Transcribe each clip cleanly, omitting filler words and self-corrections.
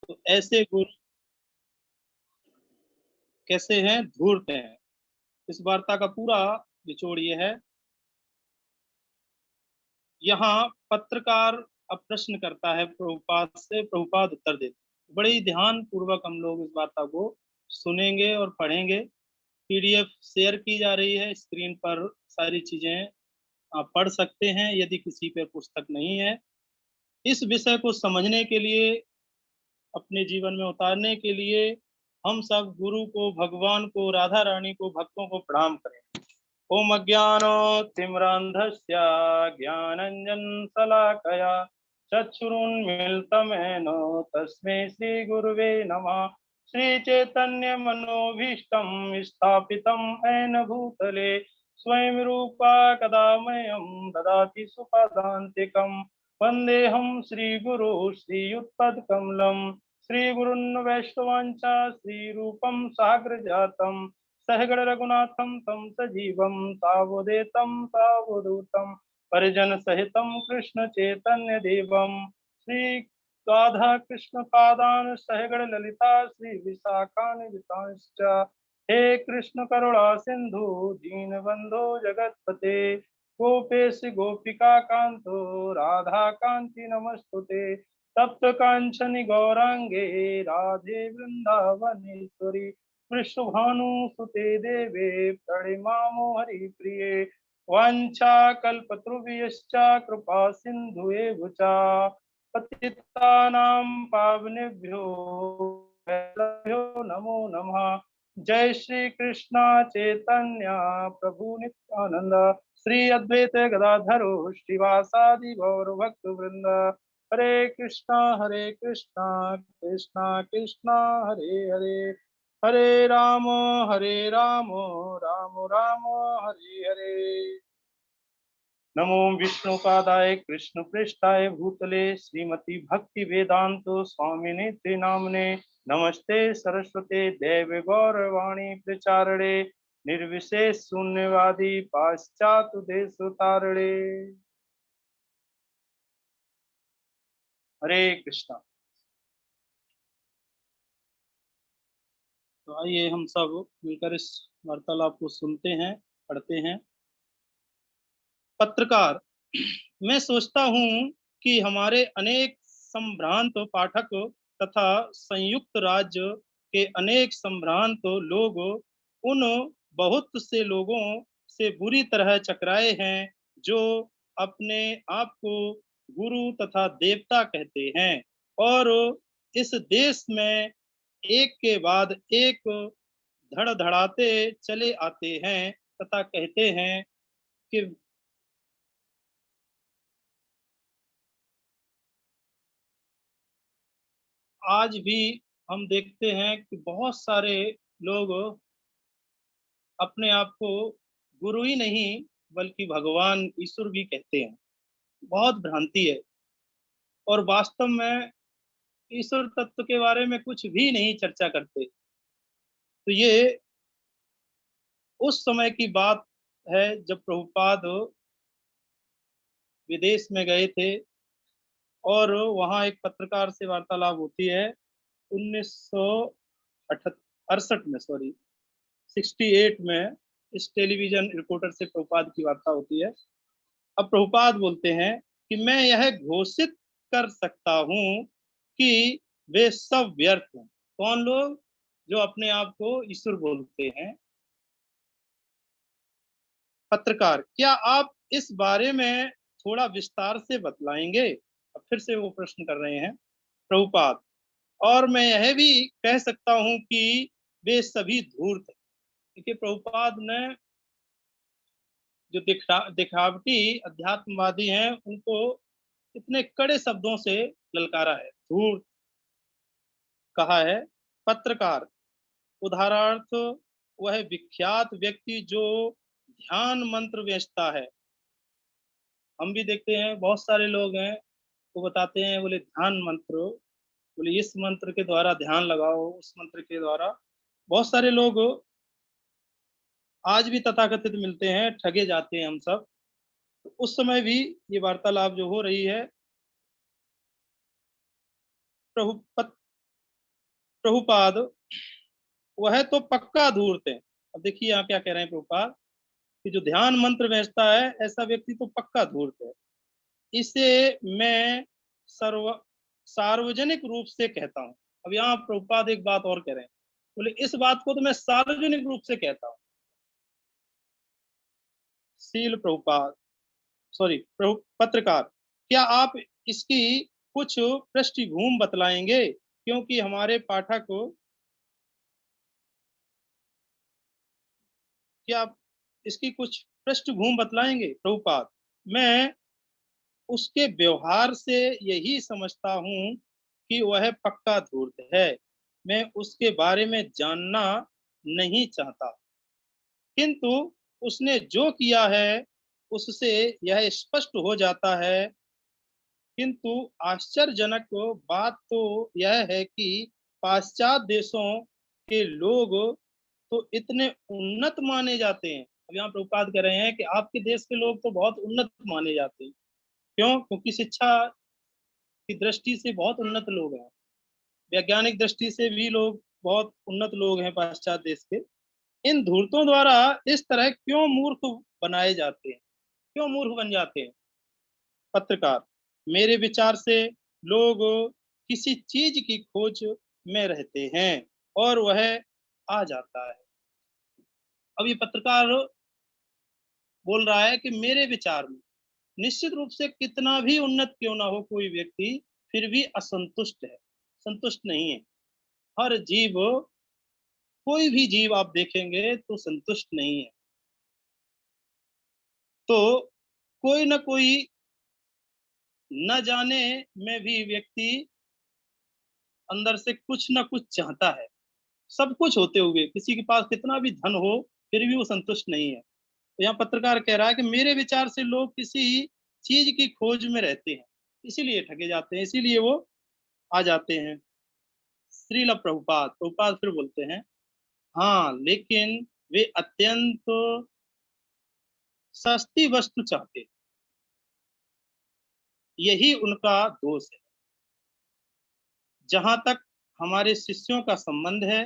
तो ऐसे गुरु कैसे हैं? धूर्त हैं। इस वार्ता का पूरा निचोड़ ये है, यहाँ पत्रकार अब प्रश्न करता है प्रभुपाद से, प्रभुपाद उत्तर देते हैं। बड़े ही ध्यान पूर्वक हम लोग इस वार्ता को सुनेंगे और पढ़ेंगे। पीडीएफ शेयर की जा रही है, स्क्रीन पर सारी चीजें आप पढ़ सकते हैं यदि किसी पे पुस्तक नहीं है। इस विषय को समझने के लिए, अपने जीवन में उतारने के लिए हम सब गुरु को, भगवान को, राधा रानी को, भक्तों को प्रणाम करें। ओम अज्ञानतिमिरान्धस्य ज्ञानाञ्जनशलाकया चक्षुरुन्मीलितं येन तस्मै श्रीगुरुवे नमः। श्रीचैतन्यमनोभीष्टं स्थापितं येन भूतले स्वयं रूपा कदा मह्यं ददाति सुपदान्तिकं। वन्देऽहं श्रीगुरो श्रीयुतपदकमलं श्रीगुरून् वैष्णवांश्च श्रीरूपं साग्रजातं सहगण रघुनाथं तं सजीवं सावधेतं सावधूतं परिजन सहितं कृष्ण चैतन्य देवं श्री राधा कृष्ण पादान सहगण ललिता श्री विशाखान्वितांश्च। हे कृष्ण करुणा सिंधु दीनबंधो जगतपते गोपेश गोपिका कांतो राधा कांति नमस्तुते। तप्त कांचन गौरांगे राधे वृंदावनेश्वरी वृषभानुसुते देवे प्रणमामो हरिप्रिये। वाञ्छाकल्पतरुभ्यश्च कृपा सिन्धुएव च पतितानां पावनेभ्यो वैष्णवेभ्यो नमो नमः। जय श्री कृष्ण चैतन्य प्रभु नित्यानंद श्री अद्वैत गदाधरो श्रीवासादि गौर भक्त वृंद। हरे कृष्णा कृष्णा कृष्णा हरे हरे, हरे राम राम राम हरे हरे। नमो विष्णुपादाय कृष्ण पृष्ठाय भूतले श्रीमती भक्ति वेदांत स्वामिने ते नामने। नमस्ते सरस्वते देव गौरवाणी प्रचारणे निर्विशेष शून्यवादी पाश्चात्य देशोतारणे। हरे कृष्णा। तो आइए हम सब मिलकर इस वार्तालाप को सुनते हैं, पढ़ते हैं। पत्रकार, मैं सोचता हूँ कि हमारे अनेक संभ्रांत पाठक तथा संयुक्त राज्य के अनेक संभ्रांत लोग उन बहुत से लोगों से बुरी तरह चकराए हैं जो अपने आप को गुरु तथा देवता कहते हैं और इस देश में एक के बाद एक धड़धड़ाते चले आते हैं तथा कहते हैं कि आज भी हम देखते हैं कि बहुत सारे लोग अपने आप को गुरु ही नहीं बल्कि भगवान, ईश्वर भी कहते हैं। बहुत भ्रांति है और वास्तव में ईश्वर तत्व के बारे में कुछ भी नहीं चर्चा करते। तो ये उस समय की बात है जब प्रभुपाद विदेश में गए थे और वहाँ एक पत्रकार से वार्तालाप होती है 1968 में, सॉरी 68 में इस टेलीविजन रिपोर्टर से प्रभुपाद की वार्ता होती है। अब प्रभुपाद बोलते हैं कि मैं यह घोषित कर सकता हूँ कि वे सब व्यर्थ हैं। कौन लोग? जो अपने आप को ईश्वर बोलते हैं। पत्रकार, क्या आप इस बारे में थोड़ा विस्तार से बतलाएंगे? अब फिर से वो प्रश्न कर रहे हैं प्रभुपाद। और मैं यह भी कह सकता हूँ कि वे सभी धूर्त हैं। देखिए, प्रभुपाद ने जो दिखावटी अध्यात्मवादी हैं उनको इतने कड़े शब्दों से ललकारा है, धूर्त कहा है। पत्रकार, उदाहरणार्थ वह विख्यात व्यक्ति जो ध्यान मंत्र बेचता है। हम भी देखते हैं बहुत सारे लोग हैं वो बताते हैं, बोले ध्यान मंत्र, बोले इस मंत्र के द्वारा ध्यान लगाओ, उस मंत्र के द्वारा। बहुत सारे लोग आज भी तथाकथित मिलते हैं, ठगे जाते हैं हम सब। तो उस समय भी ये वार्तालाप जो हो रही है, प्रभु प्रभुपाद वह तो पक्का धूर्त है। अब देखिए यहाँ क्या कह रहे हैं प्रभुपाद कि जो ध्यान मंत्र भेजता है ऐसा व्यक्ति तो पक्का धूर्त है। इसे मैं सर्व सार्वजनिक रूप से कहता हूँ। अब यहाँ प्रभुपाद एक बात और कह रहे हैं, बोले इस बात को तो मैं सार्वजनिक रूप से कहता हूँ। शील प्रभुपाद सॉरी प्रभु पत्रकार, क्या आप इसकी कुछ पृष्ठभूमि बतलाएंगे, क्योंकि हमारे पाठक को क्या आप इसकी कुछ पृष्ठभूमि बतलाएंगे प्रभुपाद? मैं उसके व्यवहार से यही समझता हूँ कि वह पक्का धूर्त है। मैं उसके बारे में जानना नहीं चाहता, किंतु उसने जो किया है उससे यह स्पष्ट हो जाता है। किंतु आश्चर्यजनक बात तो यह है कि पाश्चात्य देशों के लोग तो इतने उन्नत माने जाते हैं। अब यहाँ प्रभुपाद कह रहे हैं कि आपके देश के लोग तो बहुत उन्नत माने जाते हैं। क्यों? क्योंकि शिक्षा की दृष्टि से बहुत उन्नत लोग हैं, वैज्ञानिक दृष्टि से भी लोग बहुत उन्नत लोग हैं पाश्चात्य देश के। इन धूर्तों द्वारा इस तरह क्यों मूर्ख बनाए जाते हैं, क्यों मूर्ख बन जाते हैं? पत्रकार, मेरे विचार से लोग किसी चीज की खोज में रहते हैं और वह आ जाता है। अब ये पत्रकार बोल रहा है कि मेरे विचार में निश्चित रूप से कितना भी उन्नत क्यों ना हो कोई व्यक्ति, फिर भी असंतुष्ट है, संतुष्ट नहीं है। हर जीव, कोई भी जीव आप देखेंगे तो संतुष्ट नहीं है। तो कोई ना कोई न जाने में भी व्यक्ति अंदर से कुछ ना कुछ चाहता है। सब कुछ होते हुए किसी के पास कितना भी धन हो फिर भी वो संतुष्ट नहीं है। तो यहाँ पत्रकार कह रहा है कि मेरे विचार से लोग किसी चीज की खोज में रहते हैं, इसीलिए ठगे जाते हैं, इसीलिए वो आ जाते हैं। श्रील प्रभुपाद प्रभुपाद फिर बोलते हैं, हाँ लेकिन वे अत्यंत सस्ती वस्तु चाहते, यही उनका दोष है। जहां तक हमारे शिष्यों का संबंध है,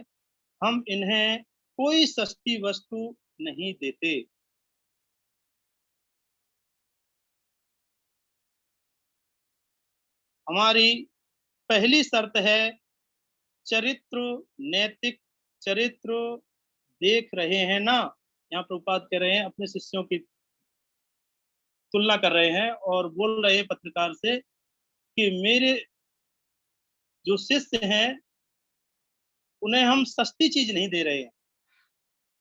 हम इन्हें कोई सस्ती वस्तु नहीं देते। हमारी पहली शर्त है चरित्र, नैतिक चरित्र। देख रहे हैं ना, यहाँ प्रभुपाद कह रहे हैं अपने शिष्यों की तुलना कर रहे हैं और बोल रहे हैं पत्रकार से कि मेरे जो शिष्य हैं उन्हें हम सस्ती चीज नहीं दे रहे हैं।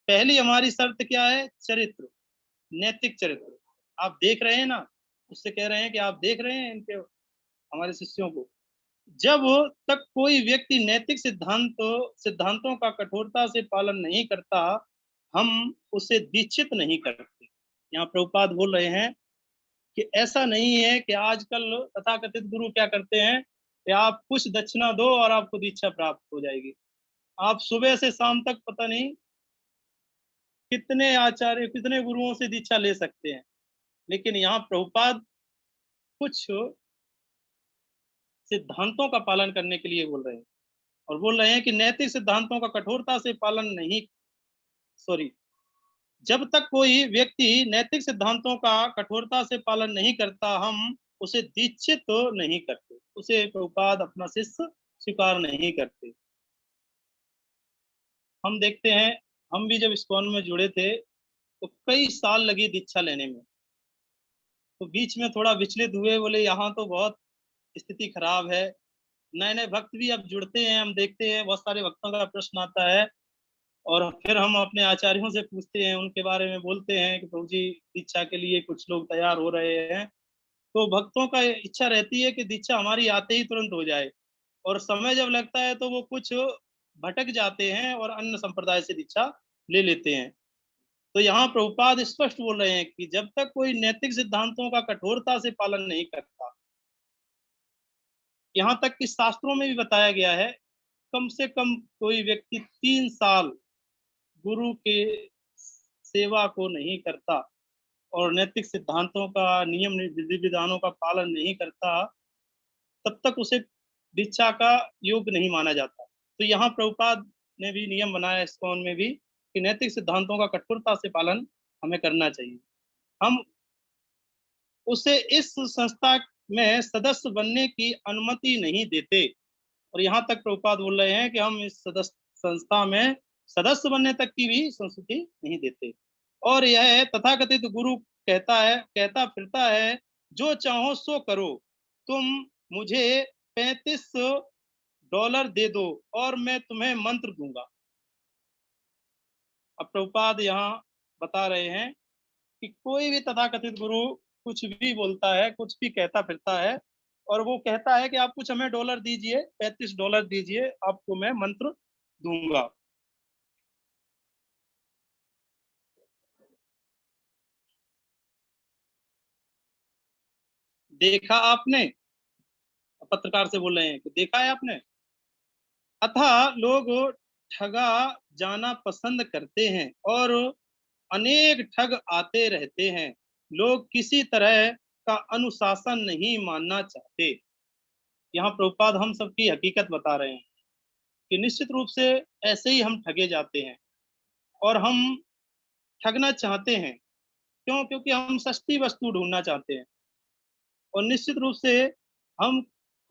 पहली हमारी शर्त क्या है? चरित्र, नैतिक चरित्र। आप देख रहे हैं ना, उससे कह रहे हैं कि आप देख रहे हैं इनके, हमारे शिष्यों को। जब तक कोई व्यक्ति नैतिक सिद्धांतों का कठोरता से पालन नहीं करता, हम उसे दीक्षित नहीं करते। यहाँ प्रभुपाद बोल रहे हैं कि ऐसा नहीं है कि आजकल तथाकथित गुरु क्या करते हैं कि आप कुछ दक्षिणा दो और आपको दीक्षा प्राप्त हो जाएगी। आप सुबह से शाम तक पता नहीं कितने आचार्य, कितने गुरुओं से दीक्षा ले सकते हैं। लेकिन यहाँ प्रभुपाद कुछ सिद्धांतों का पालन करने के लिए बोल रहे हैं और बोल रहे हैं कि नैतिक सिद्धांतों का कठोरता से पालन नहीं, सॉरी, जब तक कोई व्यक्ति नैतिक सिद्धांतों का कठोरता से पालन नहीं करता, हम उसे दीक्षित तो नहीं करते, उसे प्रभुपाद अपना शिष्य स्वीकार नहीं करते। हम देखते हैं, हम भी जब इस्कॉन में जुड़े थे तो कई साल लगी दीक्षा लेने में। तो बीच में थोड़ा विचलित हुए, बोले यहाँ तो बहुत स्थिति खराब है। नए नए भक्त भी अब जुड़ते हैं, हम देखते हैं बहुत सारे भक्तों का प्रश्न आता है और फिर हम अपने आचार्यों से पूछते हैं, उनके बारे में बोलते हैं कि प्रभु जी दीक्षा के लिए कुछ लोग तैयार हो रहे हैं। तो भक्तों का इच्छा रहती है कि दीक्षा हमारी आते ही तुरंत हो जाए, और समय जब लगता है तो वो कुछ भटक जाते हैं और अन्य संप्रदाय से दीक्षा ले लेते हैं। तो यहाँ प्रभुपाद स्पष्ट बोल रहे हैं कि जब तक कोई नैतिक सिद्धांतों का कठोरता से पालन नहीं करता, यहाँ तक कि शास्त्रों में भी बताया गया है, कम से कम कोई व्यक्ति 3 साल गुरु के सेवा को नहीं करता और नैतिक सिद्धांतों का, नियम विधि विधानों का पालन नहीं करता, तब तक उसे दीक्षा का योग्य नहीं माना जाता। तो यहाँ प्रभुपाद ने भी नियम बनाया इस्कॉन में भी कि नैतिक सिद्धांतों का कठोरता से पालन हमें करना चाहिए। हम उसे इस संस्था में सदस्य बनने की अनुमति नहीं देते, और यहाँ तक प्रभुपाद बोल रहे हैं कि हम इस सदस्य संस्था में सदस्य बनने तक की भी संस्कृति नहीं देते। और यह तथाकथित गुरु कहता फिरता है, जो चाहो सो करो, तुम मुझे $35 दे दो और मैं तुम्हें मंत्र दूंगा। अब प्रभुपाद यहाँ बता रहे हैं कि कोई भी तथाकथित गुरु कुछ भी बोलता है, कुछ भी कहता फिरता है, और वो कहता है कि आप कुछ हमें डॉलर दीजिए, $35 दीजिए, आपको मैं मंत्र दूंगा। देखा आपने, पत्रकार से बोल रहे हैं कि देखा है आपने, अतः लोग ठगा जाना पसंद करते हैं और अनेक ठग आते रहते हैं। लोग किसी तरह का अनुशासन नहीं मानना चाहते। यहाँ प्रभुपाद हम सबकी हकीकत बता रहे हैं कि निश्चित रूप से ऐसे ही हम ठगे जाते हैं, और हम ठगना चाहते हैं। क्यों? क्योंकि हम सस्ती वस्तु ढूंढना चाहते हैं, और निश्चित रूप से हम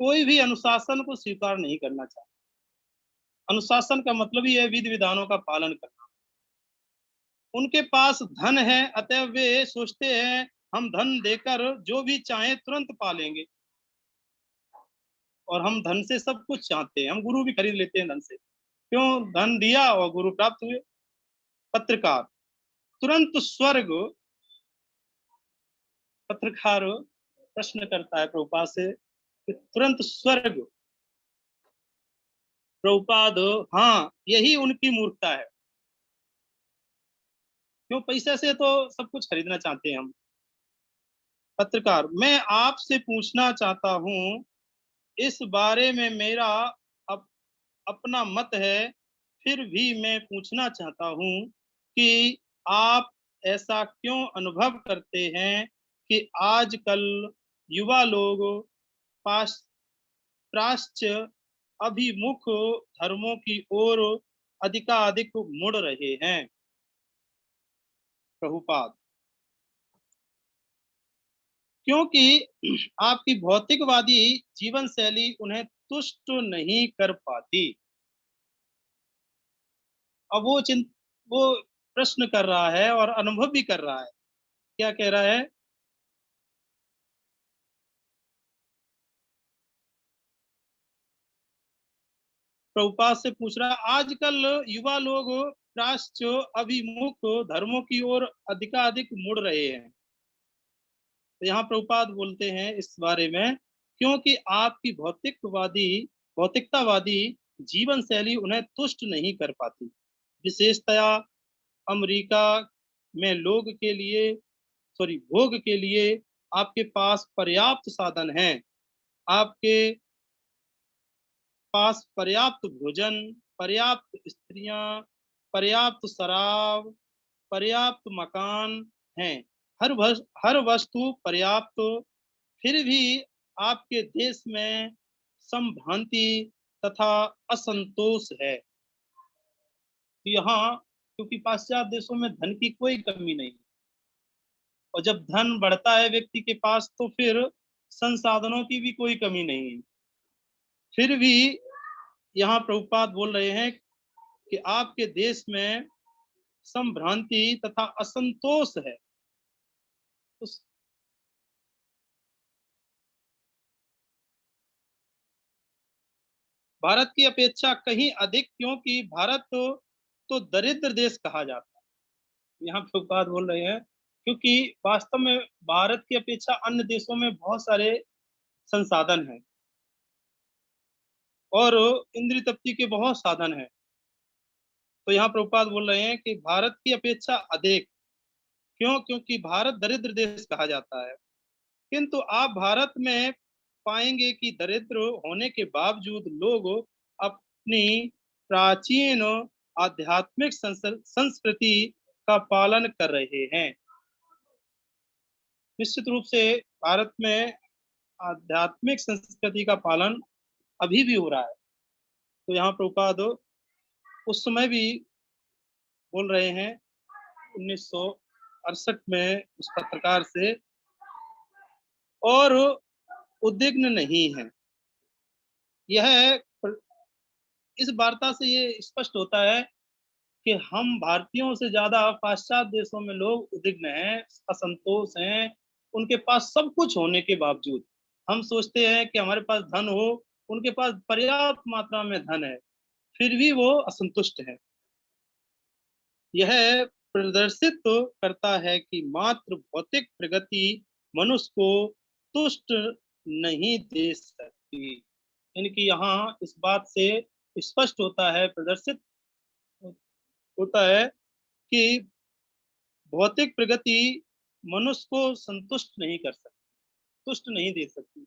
कोई भी अनुशासन को स्वीकार नहीं करना चाहते। अनुशासन का मतलब ही है विधि विधानों का पालन करना। उनके पास धन है, अतः वे सोचते हैं हम धन देकर जो भी चाहें तुरंत पा लेंगे, और हम धन से सब कुछ चाहते हैं। हम गुरु भी खरीद लेते हैं धन से। क्यों? धन दिया और गुरु प्राप्त हुए। पत्रकार, तुरंत स्वर्ग, पत्रकार प्रश्न करता है प्रभुपाद से कि तुरंत स्वर्ग। प्रभुपाद, हाँ, यही उनकी मूर्खता है। क्यों? पैसे से तो सब कुछ खरीदना चाहते हैं हम। पत्रकार, मैं आपसे पूछना चाहता हूँ, इस बारे में मेरा अप, अपना मत है, फिर भी मैं पूछना चाहता हूँ कि आप ऐसा क्यों अनुभव करते हैं कि आजकल युवा लोग पास प्राच्य अभिमुख धर्मों की ओर अधिकाधिक मुड़ रहे हैं। प्रभुपाद, क्योंकि आपकी भौतिकवादी जीवन शैली उन्हें तुष्ट नहीं कर पाती। अब वो प्रश्न कर रहा है और अनुभव भी कर रहा है। क्या कह रहा है? प्रभुपाद से पूछ रहा है, आजकल युवा लोग प्राच्य अभिमुख धर्मों की ओर अधिकाधिक मुड़ रहे हैं। तो यहाँ प्रभुपाद बोलते हैं इस बारे में, क्योंकि आपकी भौतिकतावादी जीवन शैली उन्हें तुष्ट नहीं कर पाती। विशेषतया अमेरिका में भोग के लिए आपके पास पर्याप्त साधन हैं। आपके पास पर्याप्त भोजन, पर्याप्त स्त्रियां, पर्याप्त शराब, पर्याप्त मकान हैं। हर वस्तु पर्याप्त, फिर भी आपके देश में संभ्रांति तथा असंतोष है। तो यहाँ, क्योंकि पाश्चात्य देशों में धन की कोई कमी नहीं, और जब धन बढ़ता है व्यक्ति के पास तो फिर संसाधनों की भी कोई कमी नहीं है। फिर भी यहाँ प्रभुपाद बोल रहे हैं कि आपके देश में संभ्रांति तथा असंतोष है। उस भारत की अपेक्षा कहीं अधिक, क्योंकि भारत तो दरिद्र देश कहा जाता है। यहाँ प्रभुपाद बोल रहे हैं क्योंकि वास्तव में भारत की अपेक्षा अन्य देशों में बहुत सारे संसाधन हैं, और इंद्रिय तृप्ति के बहुत साधन हैं। तो यहाँ प्रभुपाद बोल रहे हैं कि भारत की अपेक्षा अधिक। क्यों? क्योंकि भारत दरिद्र देश कहा जाता है। किंतु आप भारत में पाएंगे कि दरिद्र होने के बावजूद लोग अपनी प्राचीन आध्यात्मिक संस्कृति का पालन कर रहे हैं। निश्चित रूप से भारत में आध्यात्मिक संस्कृति का पालन अभी भी हो रहा है। तो यहाँ प्रभुपाद उस समय भी बोल रहे हैं 1968 में उस पत्रकार से, और उद्विग्न नहीं है। यह इस वार्ता से ये स्पष्ट होता है कि हम भारतीयों से ज़्यादा पाश्चात्य देशों में लोग उद्विग्न हैं, असंतोष हैं, उनके पास सब कुछ होने के बावजूद। हम सोचते हैं कि हमारे पास धन हो, उनके पास पर्याप्त मात्रा में धन है, फिर भी वो असंतुष्ट हैं। यह प्रदर्शित करता है कि मात्र भौतिक प्रगति मनुष्य को तुष्ट नहीं दे सकती। यानी कि यहाँ इस बात से स्पष्ट होता है, प्रदर्शित होता है कि भौतिक प्रगति मनुष्य को संतुष्ट नहीं कर सकती, तुष्ट नहीं दे सकती।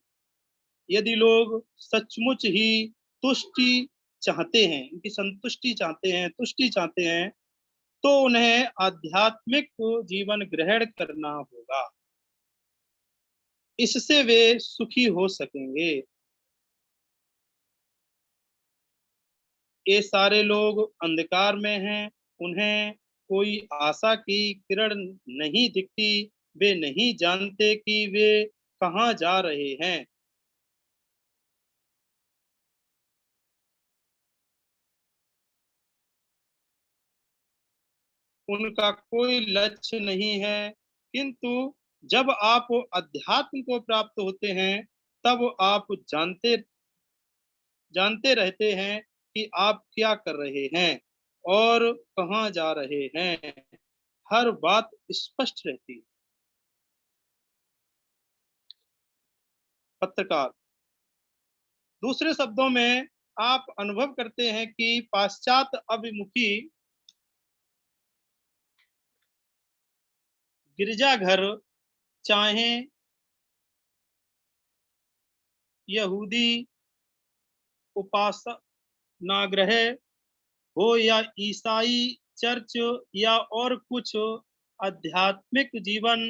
यदि लोग सचमुच ही तुष्टि चाहते हैं, उनकी संतुष्टि चाहते हैं, तुष्टि चाहते हैं, तो उन्हें आध्यात्मिक जीवन ग्रहण करना होगा। इससे वे सुखी हो सकेंगे। ये सारे लोग अंधकार में हैं, उन्हें कोई आशा की किरण नहीं दिखती, वे नहीं जानते कि वे कहाँ जा रहे हैं। उनका कोई लक्ष्य नहीं है, किंतु जब आप अध्यात्म को प्राप्त होते हैं, तब आप जानते रहते हैं कि आप क्या कर रहे हैं और कहाँ जा रहे हैं। हर बात स्पष्ट रहती है। पत्रकार, दूसरे शब्दों में आप अनुभव करते हैं कि पाश्चात्य अभिमुखी गिरजाघर, चाहे यहूदी उपासनागृह हो या ईसाई चर्च या और कुछ, आध्यात्मिक जीवन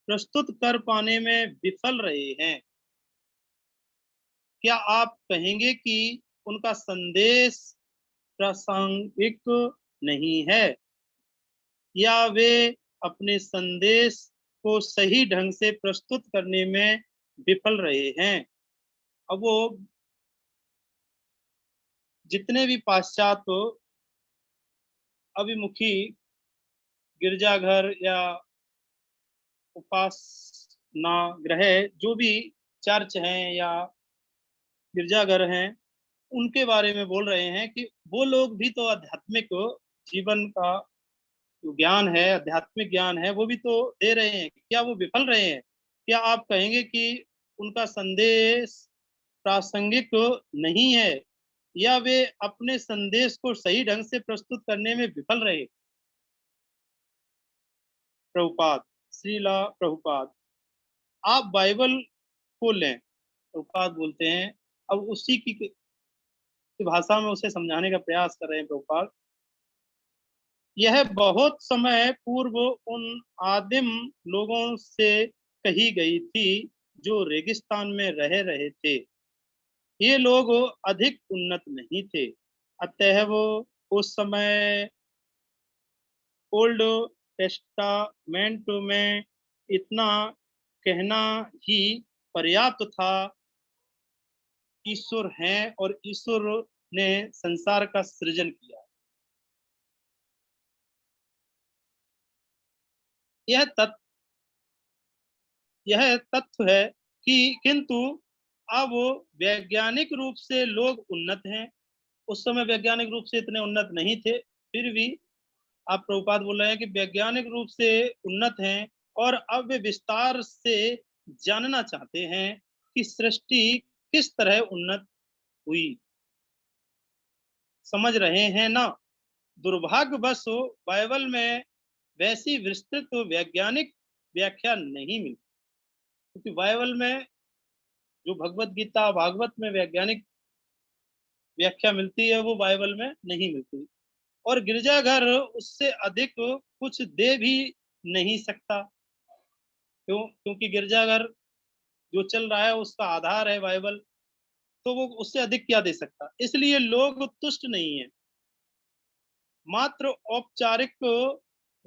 प्रस्तुत कर पाने में विफल रहे हैं। क्या आप कहेंगे कि उनका संदेश प्रासंगिक नहीं है, या वे अपने संदेश को सही ढंग से प्रस्तुत करने में विफल रहे हैं? अब वो जितने भी पाश्चात्य अभिमुखी गिरजाघर या उपासना गृह, जो भी चर्च हैं या गिरजाघर हैं, उनके बारे में बोल रहे हैं कि वो लोग भी तो आध्यात्मिक जीवन का जो ज्ञान है, आध्यात्मिक ज्ञान है, वो भी तो दे रहे हैं। क्या वो विफल रहे हैं? क्या आप कहेंगे कि उनका संदेश प्रासंगिक नहीं है, या वे अपने संदेश को सही ढंग से प्रस्तुत करने में विफल रहे? प्रभुपाद, श्रीला प्रभुपाद, आप बाइबल को लें। प्रभुपाद बोलते हैं, अब उसी की भाषा में उसे समझाने का प्रयास कर रहे हैं प्रभुपाद। यह बहुत समय पूर्व उन आदिम लोगों से कही गई थी जो रेगिस्तान में रह रहे थे। ये लोग अधिक उन्नत नहीं थे, अतः वो उस समय ओल्ड टेस्टामेंट में इतना कहना ही पर्याप्त था, ईश्वर हैं और ईश्वर ने संसार का सृजन किया। यह तथ्य यह तथ्य है कि किंतु अब वैज्ञानिक रूप से लोग उन्नत हैं। उस समय वैज्ञानिक रूप से इतने उन्नत नहीं थे, फिर भी आप प्रभुपाद बोल रहे हैं कि वैज्ञानिक रूप से उन्नत हैं, और अब वे विस्तार से जानना चाहते हैं कि सृष्टि किस तरह उन्नत हुई। समझ रहे हैं ना? दुर्भाग्यवश बाइबल में वैसी विस्तृत वैज्ञानिक व्याख्या नहीं मिलती, क्योंकि बाइबल में जो भगवत गीता भागवत में वैज्ञानिक व्याख्या मिलती है, वो बाइबल में नहीं मिलती। और गिरजाघर उससे अधिक कुछ दे भी नहीं सकता। क्योंकि गिरजाघर जो चल रहा है उसका आधार है बाइबल। तो वो उससे अधिक क्या दे सकता। इसलिए लोग तुष्ट नहीं है। मात्र औपचारिक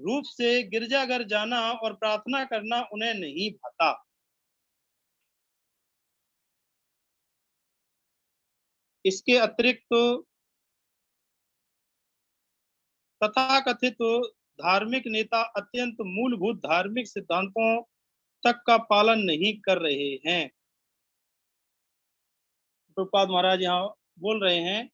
रूप से गिरजाघर जाना और प्रार्थना करना उन्हें नहीं भाता। इसके अतिरिक्त तथाकथित धार्मिक नेता अत्यंत मूलभूत धार्मिक सिद्धांतों तक का पालन नहीं कर रहे हैं। प्रभुपाद महाराज यहाँ बोल रहे हैं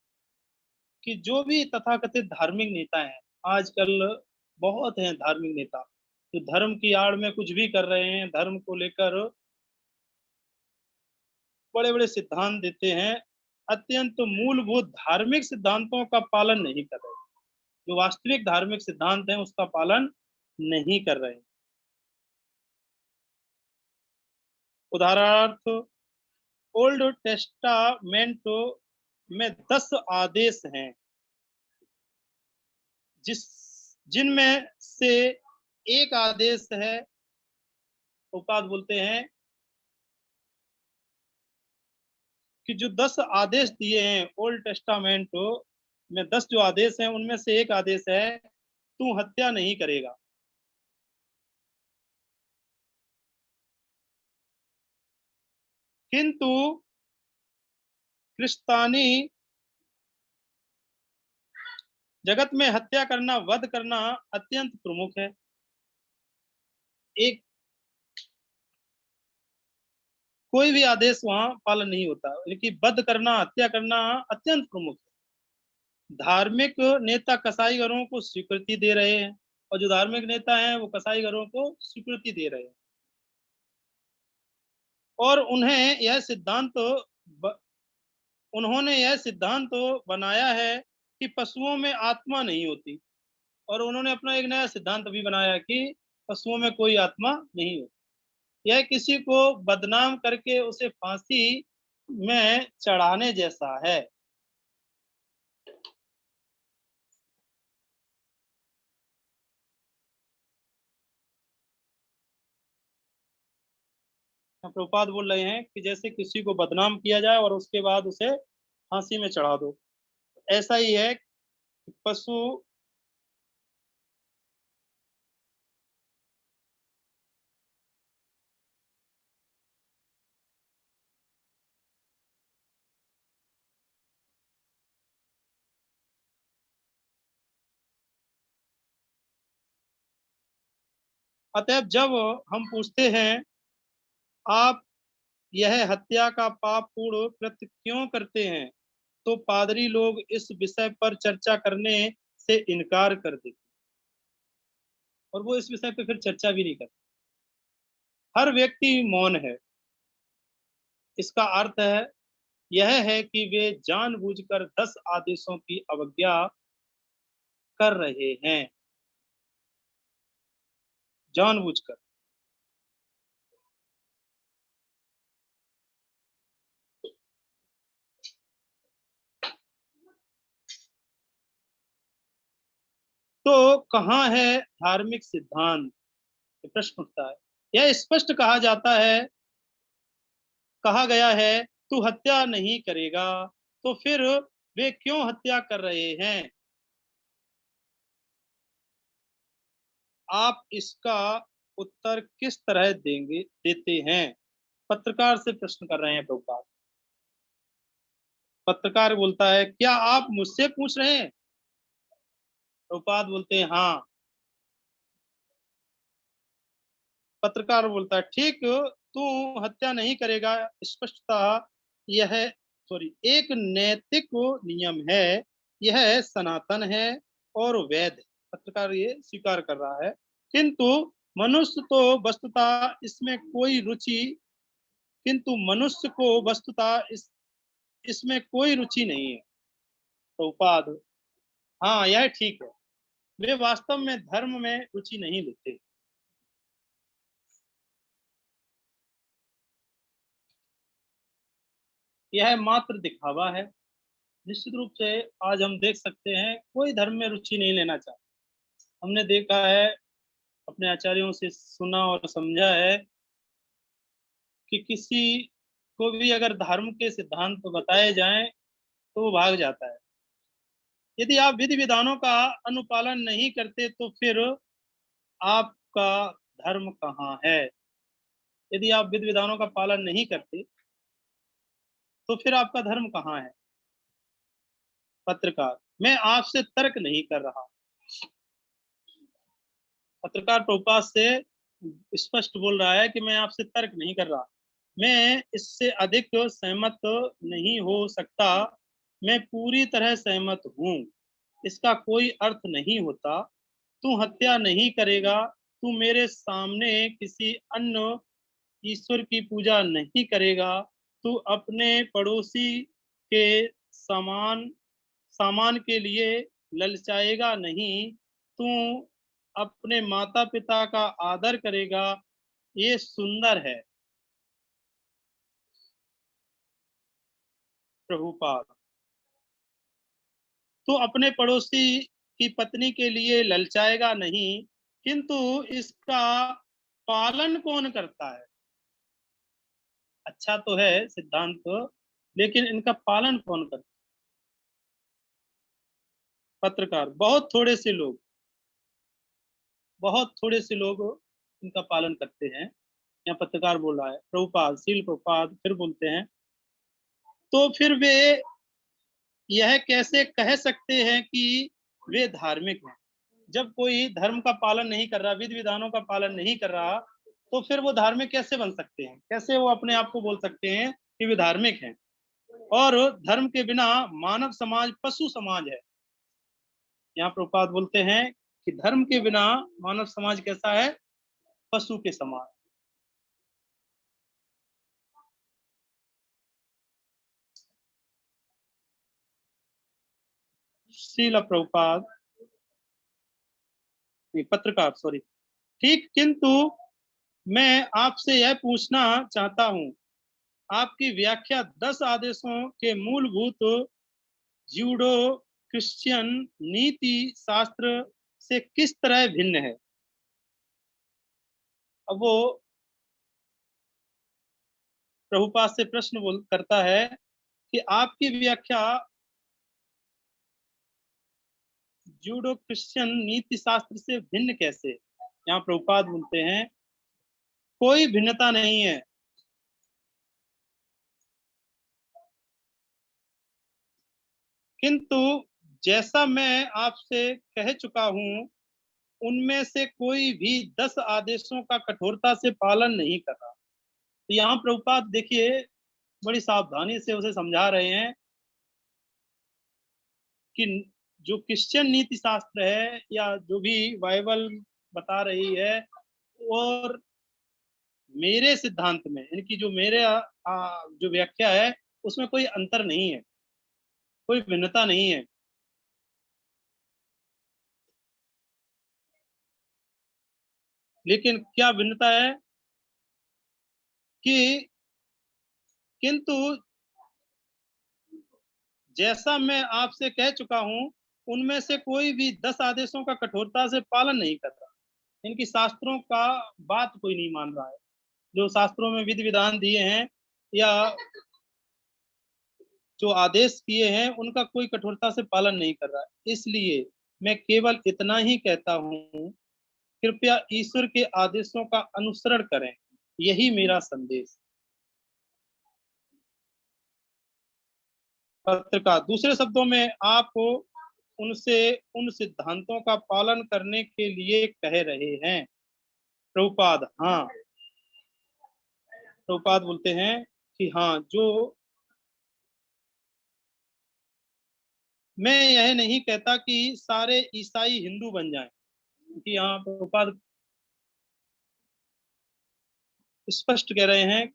कि जो भी तथाकथित धार्मिक नेता हैं, आजकल बहुत हैं धार्मिक नेता, जो धर्म की आड़ में कुछ भी कर रहे हैं, धर्म को लेकर बड़े-बड़े सिद्धांत देते हैं, अत्यंत मूलभूत धार्मिक सिद्धांतों का पालन नहीं कर रहे। जो वास्तविक धार्मिक सिद्धांत हैं, उसका पालन नहीं कर रहे। उदाहरणार्थ ओल्ड टेस्टामेंट में 10 आदेश हैं, जिस जिनमें से एक आदेश है, प्रभुपाद बोलते हैं कि जो 10 आदेश दिए हैं ओल्ड टेस्टामेंट में 10 जो आदेश हैं, उनमें से एक आदेश है, तू हत्या नहीं करेगा। किंतु क्रिस्तानी जगत में हत्या करना, वध करना अत्यंत प्रमुख है। एक कोई भी आदेश वहाँ पालन नहीं होता, लेकिन वध करना, हत्या करना अत्यंत प्रमुख है। धार्मिक नेता कसाईगरों को स्वीकृति दे रहे हैं, और जो धार्मिक नेता हैं, वो कसाईगरों को स्वीकृति दे रहे हैं। और ब उन्होंने यह सिद्धांत बनाया है कि पशुओं में आत्मा नहीं होती, और उन्होंने अपना एक नया सिद्धांत भी बनाया कि पशुओं में कोई आत्मा नहीं होती। यह किसी को बदनाम करके उसे फांसी में चढ़ाने जैसा है। प्रभुपाद बोल रहे हैं कि जैसे किसी को बदनाम किया जाए और उसके बाद उसे फांसी में चढ़ा दो, ऐसा ही है कि पशु। अतएव जब हम पूछते हैं, आप यह हत्या का पाप पूर्ण कृत्य क्यों करते हैं, तो पादरी लोग इस विषय पर चर्चा करने से इनकार कर देते, और वो इस विषय पे फिर चर्चा भी नहीं करते। हर व्यक्ति मौन है। इसका अर्थ है यह है कि वे जानबूझकर 10 आदेशों की अवज्ञा कर रहे हैं, जानबूझकर। तो कहाँ है धार्मिक सिद्धांत, ये प्रश्न उठता है। यह स्पष्ट कहा गया है, तू हत्या नहीं करेगा, तो फिर वे क्यों हत्या कर रहे हैं? आप इसका उत्तर किस तरह देते हैं? पत्रकार से प्रश्न कर रहे हैं प्रभुपाद। पत्रकार बोलता है, क्या आप मुझसे पूछ रहे हैं? प्रभुपाद बोलते हैं, हाँ। पत्रकार बोलता है, ठीक, तू हत्या नहीं करेगा, स्पष्टता यह सॉरी एक नैतिक नियम है, यह सनातन है और वैध है। पत्रकार ये स्वीकार कर रहा है। किंतु मनुष्य तो वस्तुतः इसमें कोई रुचि किंतु मनुष्य को वस्तुतः इसमें कोई रुचि नहीं है। प्रभुपाद, हाँ, यह ठीक है। वे वास्तव में धर्म में रुचि नहीं लेते। यह मात्र दिखावा है। निश्चित रूप से आज हम देख सकते हैं, कोई धर्म में रुचि नहीं लेना चाहता। हमने देखा है, अपने आचार्यों से सुना और समझा है कि किसी को भी अगर धर्म के सिद्धांत बताए जाएं तो वो भाग जाता है। यदि आप विधि विधानों का अनुपालन नहीं करते तो फिर आपका धर्म कहाँ है? यदि आप विधि विधानों का पालन नहीं करते तो फिर आपका धर्म कहाँ है? पत्रकार, मैं आपसे तर्क नहीं कर रहा। पत्रकार प्रभुपाद से स्पष्ट बोल रहा है कि मैं आपसे तर्क नहीं कर रहा। मैं इससे अधिक सहमत नहीं हो सकता। मैं पूरी तरह सहमत हूँ। इसका कोई अर्थ नहीं होता। तू हत्या नहीं करेगा। तू मेरे सामने किसी अन्य ईश्वर की पूजा नहीं करेगा। तू अपने पड़ोसी के समान सामान के लिए ललचाएगा नहीं। तू अपने माता पिता का आदर करेगा। ये सुंदर है। प्रभुपाद, तू अपने पड़ोसी की पत्नी के लिए ललचाएगा नहीं, किंतु इसका पालन कौन करता है? अच्छा तो है सिद्धांत तो, लेकिन इनका पालन कौन करता है? पत्रकार, बहुत थोड़े से लोग इनका पालन करते हैं। यहाँ पत्रकार बोल रहा है। प्रभुपाद, शील प्रभुपाद फिर बोलते हैं, तो फिर वे यह कैसे कह सकते हैं कि वे धार्मिक हैं? जब कोई धर्म का पालन नहीं कर रहा, विधि विधानों का पालन नहीं कर रहा, तो फिर वो धार्मिक कैसे बन सकते हैं? कैसे वो अपने आप को बोल सकते हैं कि वे धार्मिक हैं? और धर्म के बिना मानव समाज पशु समाज है। यहाँ प्रभुपाद बोलते हैं कि धर्म के बिना मानव समाज कैसा है? पशु के समान। शील प्रभुपाद, पत्रकार, सॉरी। ठीक, किंतु मैं आपसे यह पूछना चाहता हूँ, आपकी व्याख्या 10 आदेशों के मूलभूत जूडो क्रिश्चियन नीति शास्त्र से किस तरह भिन्न है? अब वो प्रभुपाद से प्रश्न बोल करता है कि आपकी व्याख्या जूडो क्रिश्चियन नीति शास्त्र से भिन्न कैसे? यहाँ प्रभुपाद बोलते हैं, कोई भिन्नता नहीं है। किंतु जैसा मैं आपसे कह चुका हूँ, उनमें से कोई भी 10 आदेशों का कठोरता से पालन नहीं कर रहा। तो यहाँ प्रभुपाद देखिए बड़ी सावधानी से उसे समझा रहे हैं कि जो क्रिश्चियन नीति शास्त्र है या जो भी बाइबल बता रही है, और मेरे सिद्धांत में इनकी जो जो व्याख्या है उसमें कोई अंतर नहीं है, कोई भिन्नता नहीं है। लेकिन क्या भिन्नता है कि किंतु जैसा मैं आपसे कह चुका हूँ, उनमें से कोई भी 10 आदेशों का कठोरता से पालन नहीं कर रहा। इनकी शास्त्रों का बात कोई नहीं मान रहा है। जो शास्त्रों में विधि विधान दिए हैं या जो आदेश किए हैं, उनका कोई कठोरता से पालन नहीं कर रहा है। इसलिए मैं केवल इतना ही कहता हूँ, कृपया ईश्वर के आदेशों का अनुसरण करें। यही मेरा संदेश। पत्रकार, दूसरे शब्दों में आप उनसे उन सिद्धांतों का पालन करने के लिए कह रहे हैं? प्रभुपाद, हाँ। प्रभुपाद बोलते हैं कि हाँ, जो मैं यह नहीं कहता कि सारे ईसाई हिंदू बन जाएं, क्योंकि यहाँ प्रभुपाद स्पष्ट कह रहे हैं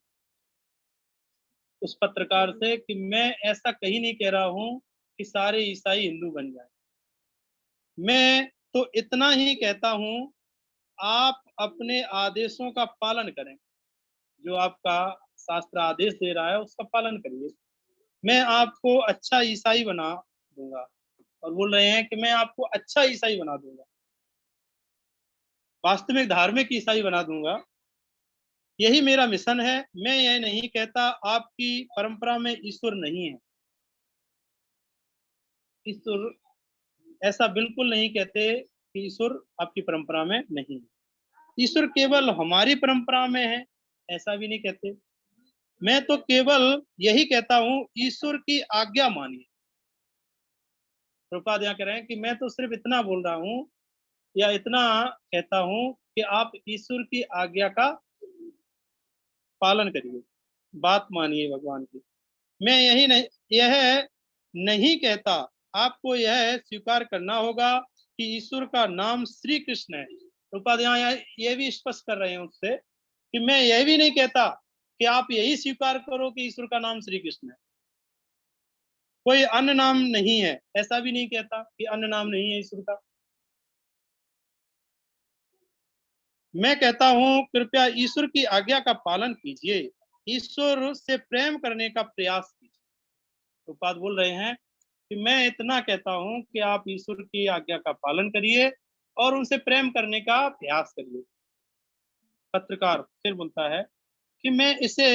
उस पत्रकार से कि मैं ऐसा कहीं नहीं कह रहा हूँ कि सारे ईसाई हिंदू बन जाएं। मैं तो इतना ही कहता हूँ, आप अपने आदेशों का पालन करें। जो आपका शास्त्र आदेश दे रहा है उसका पालन करिए। मैं आपको अच्छा ईसाई बना दूंगा। और बोल रहे हैं कि मैं आपको अच्छा ईसाई बना दूंगा, वास्तविक धार्मिक ईसाई बना दूंगा। यही मेरा मिशन है। मैं यह नहीं कहता आपकी परंपरा में ईश्वर नहीं है। ईश्वर ऐसा बिल्कुल नहीं कहते कि ईश्वर आपकी परंपरा में नहीं है। ईश्वर केवल हमारी परंपरा में है, ऐसा भी नहीं कहते। मैं तो केवल यही कहता हूँ, ईश्वर की आज्ञा मानिए। प्रभुपाद यहाँ कह रहे हैं कि मैं तो सिर्फ इतना बोल रहा हूँ या इतना कहता हूँ कि आप ईश्वर की आज्ञा का पालन करिए, बात मानिए भगवान की। मैं यह नहीं कहता, आपको यह स्वीकार करना होगा कि ईश्वर का नाम श्री कृष्ण है। प्रभुपाद यहाँ ये भी स्पष्ट कर रहे हैं उससे कि मैं यह भी नहीं कहता कि आप यही स्वीकार करो कि ईश्वर का नाम श्री कृष्ण है, कोई अन्य नाम नहीं है, ऐसा भी नहीं कहता कि अन्य नाम नहीं है ईश्वर का। मैं कहता हूं कृपया ईश्वर की आज्ञा का पालन कीजिए, ईश्वर से प्रेम करने का प्रयास कीजिए। प्रभुपाद बोल रहे हैं कि मैं इतना कहता हूं कि आप ईश्वर की आज्ञा का पालन करिए और उनसे प्रेम करने का प्रयास करिए। पत्रकार फिर बोलता है कि मैं इसे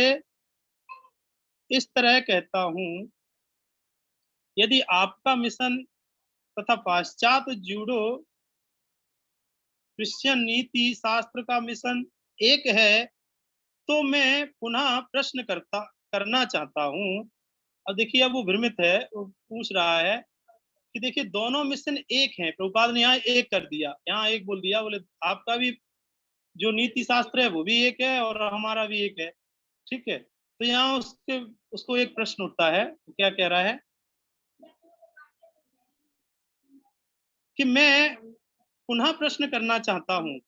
इस तरह कहता हूं, यदि आपका मिशन तथा पाश्चात्य जूडो क्रिश्चियन नीति शास्त्र का मिशन एक है, तो मैं पुनः प्रश्न करना चाहता हूँ। अब देखिए, अब वो भ्रमित है, वो पूछ रहा है कि देखिए दोनों मिशन एक हैं। प्रभुपाद ने यहाँ एक कर दिया, यहाँ एक बोल दिया, बोले आपका भी जो नीति शास्त्र है वो भी एक है और हमारा भी एक है, ठीक है। तो यहाँ उसको एक प्रश्न उठता है, क्या कह रहा है कि मैं पुनः प्रश्न करना चाहता हूँ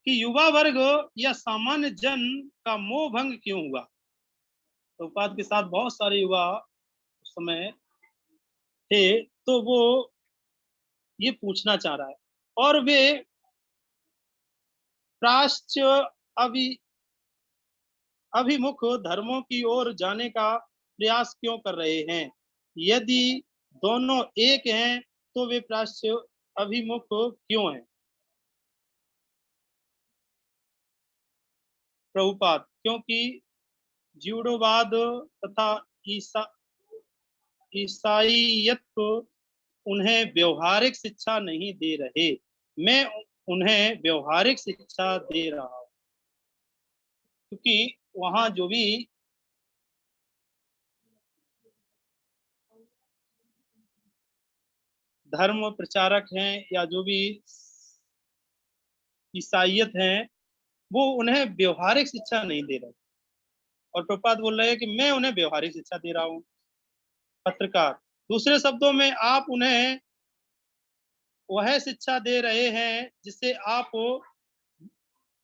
कि युवा वर्ग या सामान्य जन का मोह भंग क्यों हुआ। प्रभुपाद के साथ बहुत सारे युवा उस समय थे, तो वो ये पूछना चाह रहा है और वे प्राच्य अभि अभिमुख धर्मों की ओर जाने का प्रयास क्यों कर रहे हैं। यदि दोनों एक हैं तो वे प्राच्य अभिमुख क्यों हैं। प्रभुपाद क्योंकि ज्यूडोवाद तथा ईसा ईसाईयत उन्हें व्यवहारिक शिक्षा नहीं दे रहे, मैं उन्हें व्यवहारिक शिक्षा दे रहा हूँ। क्योंकि वहां जो भी धर्म प्रचारक हैं या जो भी ईसाइयत हैं, वो उन्हें व्यवहारिक शिक्षा नहीं दे रहे। और प्रभुपाद बोल रहे हैं कि मैं उन्हें व्यवहारिक शिक्षा दे रहा हूँ। पत्रकार दूसरे शब्दों में आप उन्हें वह शिक्षा दे रहे हैं जिससे आप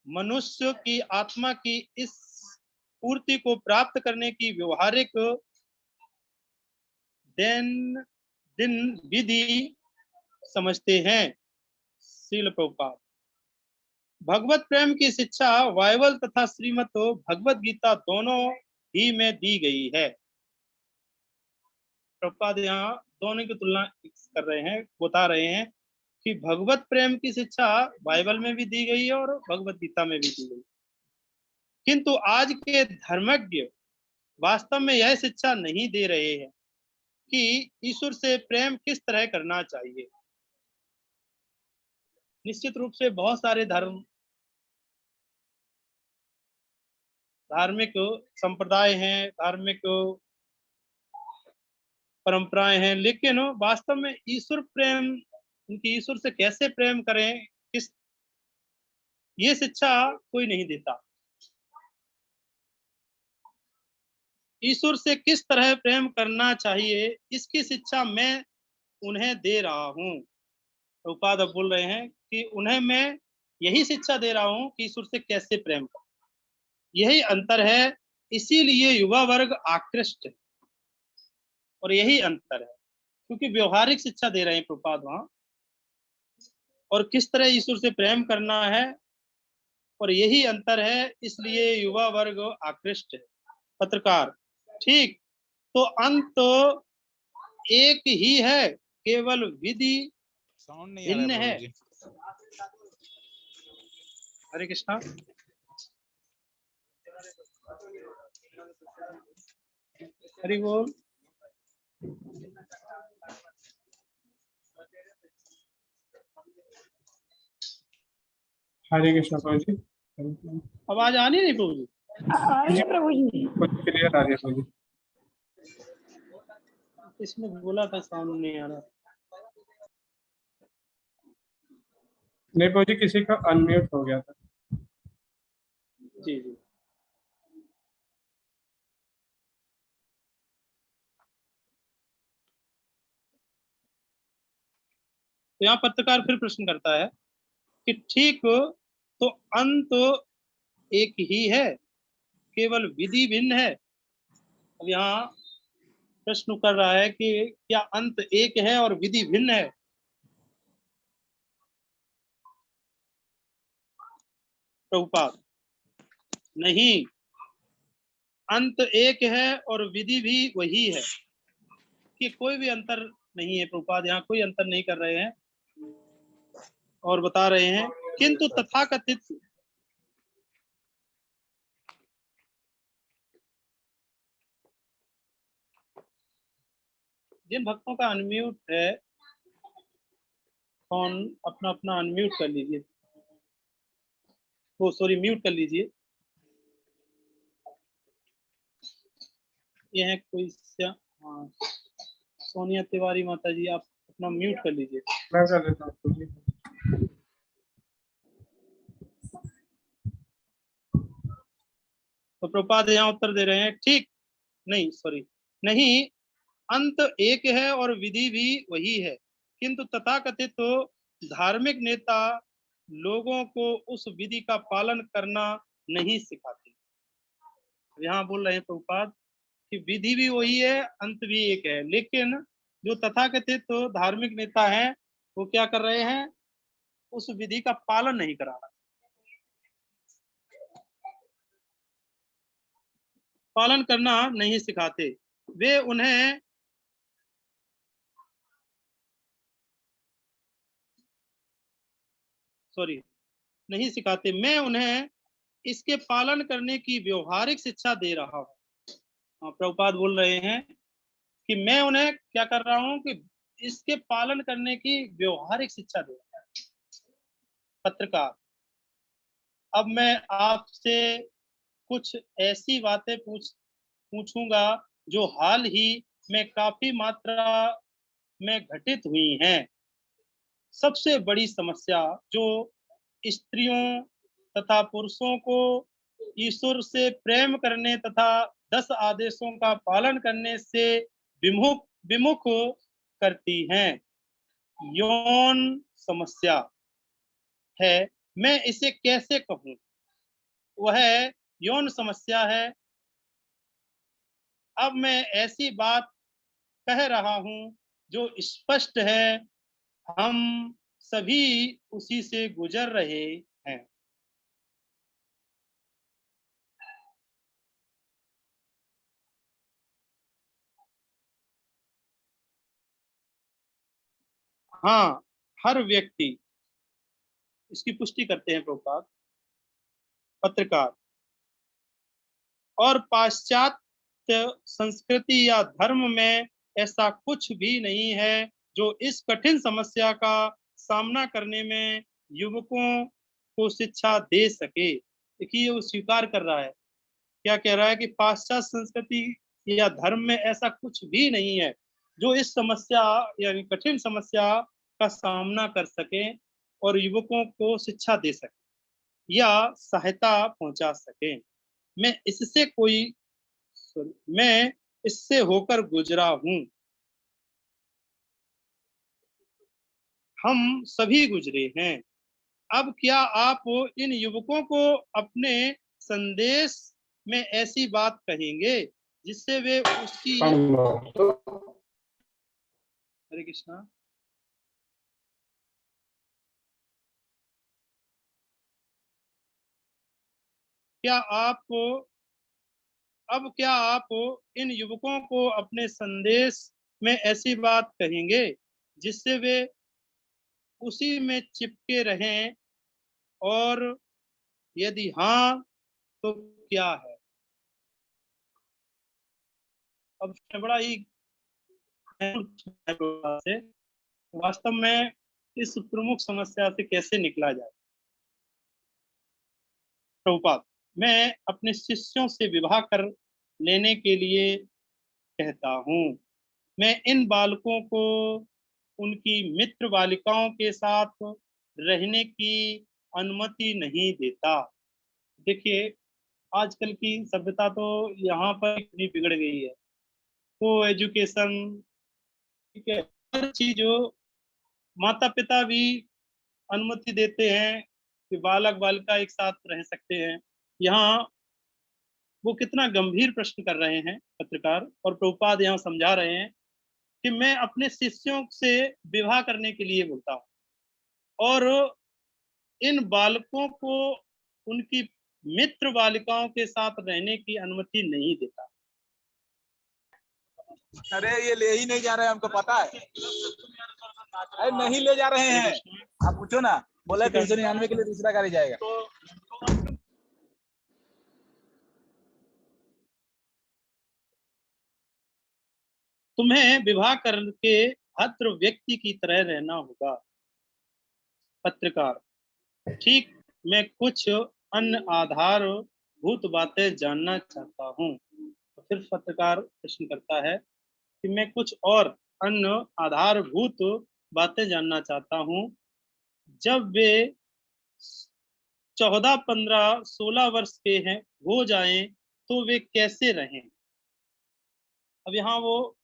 मनुष्य की आत्मा की इस पूर्ति को प्राप्त करने की व्यवहारिक दिन दिन विधि समझते हैं। श्रील प्रभुपाद भगवत प्रेम की शिक्षा बाइबल तथा श्रीमत भगवत गीता दोनों ही में दी गई है। प्रभुपाद यहाँ दोनों की तुलना कर रहे हैं, बता रहे हैं कि भगवत प्रेम की शिक्षा बाइबल में भी दी गई है और भगवत गीता में भी दी गई, किंतु आज के धर्मज्ञ वास्तव में यह शिक्षा नहीं दे रहे हैं कि ईश्वर से प्रेम किस तरह करना चाहिए। निश्चित रूप से बहुत सारे धार्मिक संप्रदाय हैं, धार्मिक परंपराएं हैं, लेकिन वास्तव में ईश्वर प्रेम, उनकी ईश्वर से कैसे प्रेम करें, किस ये शिक्षा कोई नहीं देता। ईश्वर से किस तरह प्रेम करना चाहिए, इसकी शिक्षा मैं उन्हें दे रहा हूँ। प्रभुपाद अब बोल रहे हैं कि उन्हें मैं यही शिक्षा दे रहा हूँ कि ईश्वर से कैसे प्रेम करें। यही अंतर है, इसीलिए युवा वर्ग आकृष्ट है और यही अंतर है, क्योंकि व्यवहारिक शिक्षा दे रहे हैं प्रभुपाद वहां, और किस तरह ईश्वर से प्रेम करना है, और यही अंतर है, इसलिए युवा वर्ग आकृष्ट है। पत्रकार ठीक, तो अंत एक ही है, केवल विधि साउंड नहीं आ रहा भिन्न है है। प्रभु जी। हरे कृष्णा। हरि बोल। हरे कृष्णा प्रभु जी। आवाज आ नहीं प्रभु जी? आ रही है प्रभु जी। क्लियर आ रही है प्रभु जी। इसमें बोला था साउंड नहीं आ रहा। नहीं प्रभु जी, किसी का अनम्यूट हो गया था। जी जी। तो यहाँ पत्रकार फिर प्रश्न करता है कि ठीक तो अंत एक ही है, केवल विधि भिन्न है। अब यहाँ प्रश्न कर रहा है कि क्या अंत एक है और विधि भिन्न है? प्रभुपाद, नहीं, अंत एक है और विधि भी वही है, कि कोई भी अंतर नहीं है। प्रभुपाद यहाँ कोई अंतर नहीं कर रहे हैं और बता रहे हैं किंतु तथाकथित जिन भक्तों का अनम्यूट है फोन अपना अपना अनम्यूट कर लीजिए, वो सॉरी म्यूट कर लीजिए। ये है कोई हाँ, सोनिया तिवारी माता जी, आप अपना म्यूट कर लीजिए। मैं कर देता हूँ प्रभु जी। तो प्रभुपाद यहाँ उत्तर दे रहे हैं ठीक नहीं, सॉरी, नहीं, अंत एक है और विधि भी वही है, किंतु तथाकथित तो धार्मिक नेता लोगों को उस विधि का पालन करना नहीं सिखाते। यहाँ बोल रहे हैं प्रभुपाद कि विधि भी वही है, अंत भी एक है, लेकिन जो तथाकथित तो धार्मिक नेता हैं वो क्या कर रहे हैं, उस विधि का पालन नहीं करा रहा, पालन करना नहीं सिखाते। वे उन्हें सॉरी नहीं सिखाते, मैं उन्हें इसके पालन करने की व्यवहारिक शिक्षा दे रहा हूँ। प्रभुपाद बोल रहे हैं कि मैं उन्हें क्या कर रहा हूँ कि इसके पालन करने की व्यवहारिक शिक्षा दे रहा हूँ। पत्रकार, अब मैं आपसे कुछ ऐसी बातें पूछूंगा जो हाल ही में काफी मात्रा में घटित हुई हैं। सबसे बड़ी समस्या जो स्त्रियों तथा पुरुषों को ईश्वर से प्रेम करने तथा 10 आदेशों का पालन करने से विमुख विमुख करती हैं, यौन समस्या है। मैं इसे कैसे कहूँ? वह यौन समस्या है। अब मैं ऐसी बात कह रहा हूँ जो स्पष्ट है, हम सभी उसी से गुजर रहे हैं। हाँ, हर व्यक्ति, इसकी पुष्टि करते हैं प्रभुपाद पत्रकार, और पाश्चात्य संस्कृति या धर्म में ऐसा कुछ भी नहीं है जो इस कठिन समस्या का सामना करने में युवकों को शिक्षा दे सके। देखिए वो स्वीकार कर रहा है, क्या कह रहा है कि पाश्चात्य संस्कृति या धर्म में ऐसा कुछ भी नहीं है जो इस समस्या यानी कठिन समस्या का सामना कर सके और युवकों को शिक्षा दे सके या सहायता पहुंचा सके। मैं इससे कोई मैं इससे होकर गुजरा हूं, हम सभी गुजरे हैं। अब क्या आप इन युवकों को अपने संदेश में ऐसी बात कहेंगे जिससे वे उसकी हरे कृष्णा क्या आप क्या आप इन युवकों को अपने संदेश में ऐसी बात कहेंगे जिससे वे उसी में चिपके रहें और यदि हाँ तो क्या है? अब बड़ा ही से वास्तव में इस प्रमुख समस्या से कैसे निकला जाए? प्रभुपाद, मैं अपने शिष्यों से विवाह कर लेने के लिए कहता हूँ। मैं इन बालकों को उनकी मित्र बालिकाओं के साथ रहने की अनुमति नहीं देता। देखिए, आजकल की सभ्यता तो यहाँ पर इतनी बिगड़ गई है। को एजुकेशन, ठीक है, हर चीज़ जो माता-पिता भी अनुमति देते हैं कि बालक-बालिका एक साथ रह सकते हैं। यहाँ वो कितना गंभीर प्रश्न कर रहे हैं पत्रकार, और प्रभुपाद यहाँ समझा रहे हैं कि मैं अपने शिष्यों से विवाह करने के लिए बोलता हूँ और इन बालकों को उनकी मित्र बालिकाओं के साथ रहने की अनुमति नहीं देता। अरे ये ले ही नहीं जा रहे हैं, हमको पता है। अरे नहीं ले जा रहे हैं, आप पूछो ना। बोला 399 के लिए दूसरा गाड़ी जाएगा। तुम्हें विवाह करके भद्र व्यक्ति की तरह रहना होगा। पत्रकार, ठीक, मैं कुछ अन्य आधारभूत बातें जानना चाहता हूँ। तो फिर पत्रकार प्रश्न करता है कि मैं कुछ और अन्य आधारभूत बातें जानना चाहता हूँ। जब वे 14, 15, 16 वर्ष के हैं हो जाएं तो वे कैसे रहें? अब यहाँ वो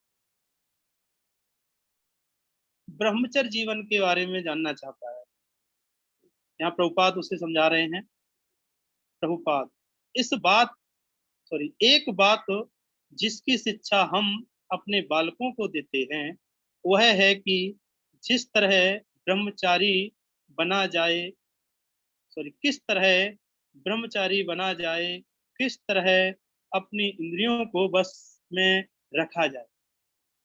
ब्रह्मचर्य जीवन के बारे में जानना चाहता है। यहाँ प्रभुपाद उसे समझा रहे हैं। प्रभुपाद, एक बात जिसकी शिक्षा हम अपने बालकों को देते हैं वह है कि जिस तरह ब्रह्मचारी बना जाए किस तरह ब्रह्मचारी बना जाए, किस तरह अपनी इंद्रियों को बस में रखा जाए।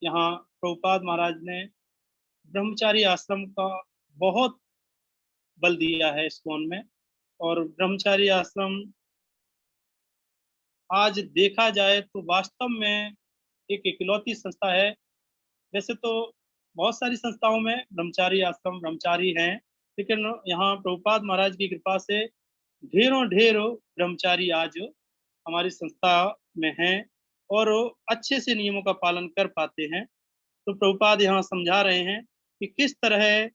यहाँ प्रभुपाद महाराज ने ब्रह्मचारी आश्रम का बहुत बल दिया है इस कौन में, और ब्रह्मचारी आश्रम आज देखा जाए तो वास्तव में एक इकलौती संस्था है। वैसे तो बहुत सारी संस्थाओं में ब्रह्मचारी आश्रम ब्रह्मचारी हैं, लेकिन यहाँ प्रभुपाद महाराज की कृपा से ढेरों ब्रह्मचारी आज हमारी संस्था में हैं और अच्छे से नियमों का पालन कर पाते हैं। तो प्रभुपाद यहाँ समझा रहे हैं कि किस तरह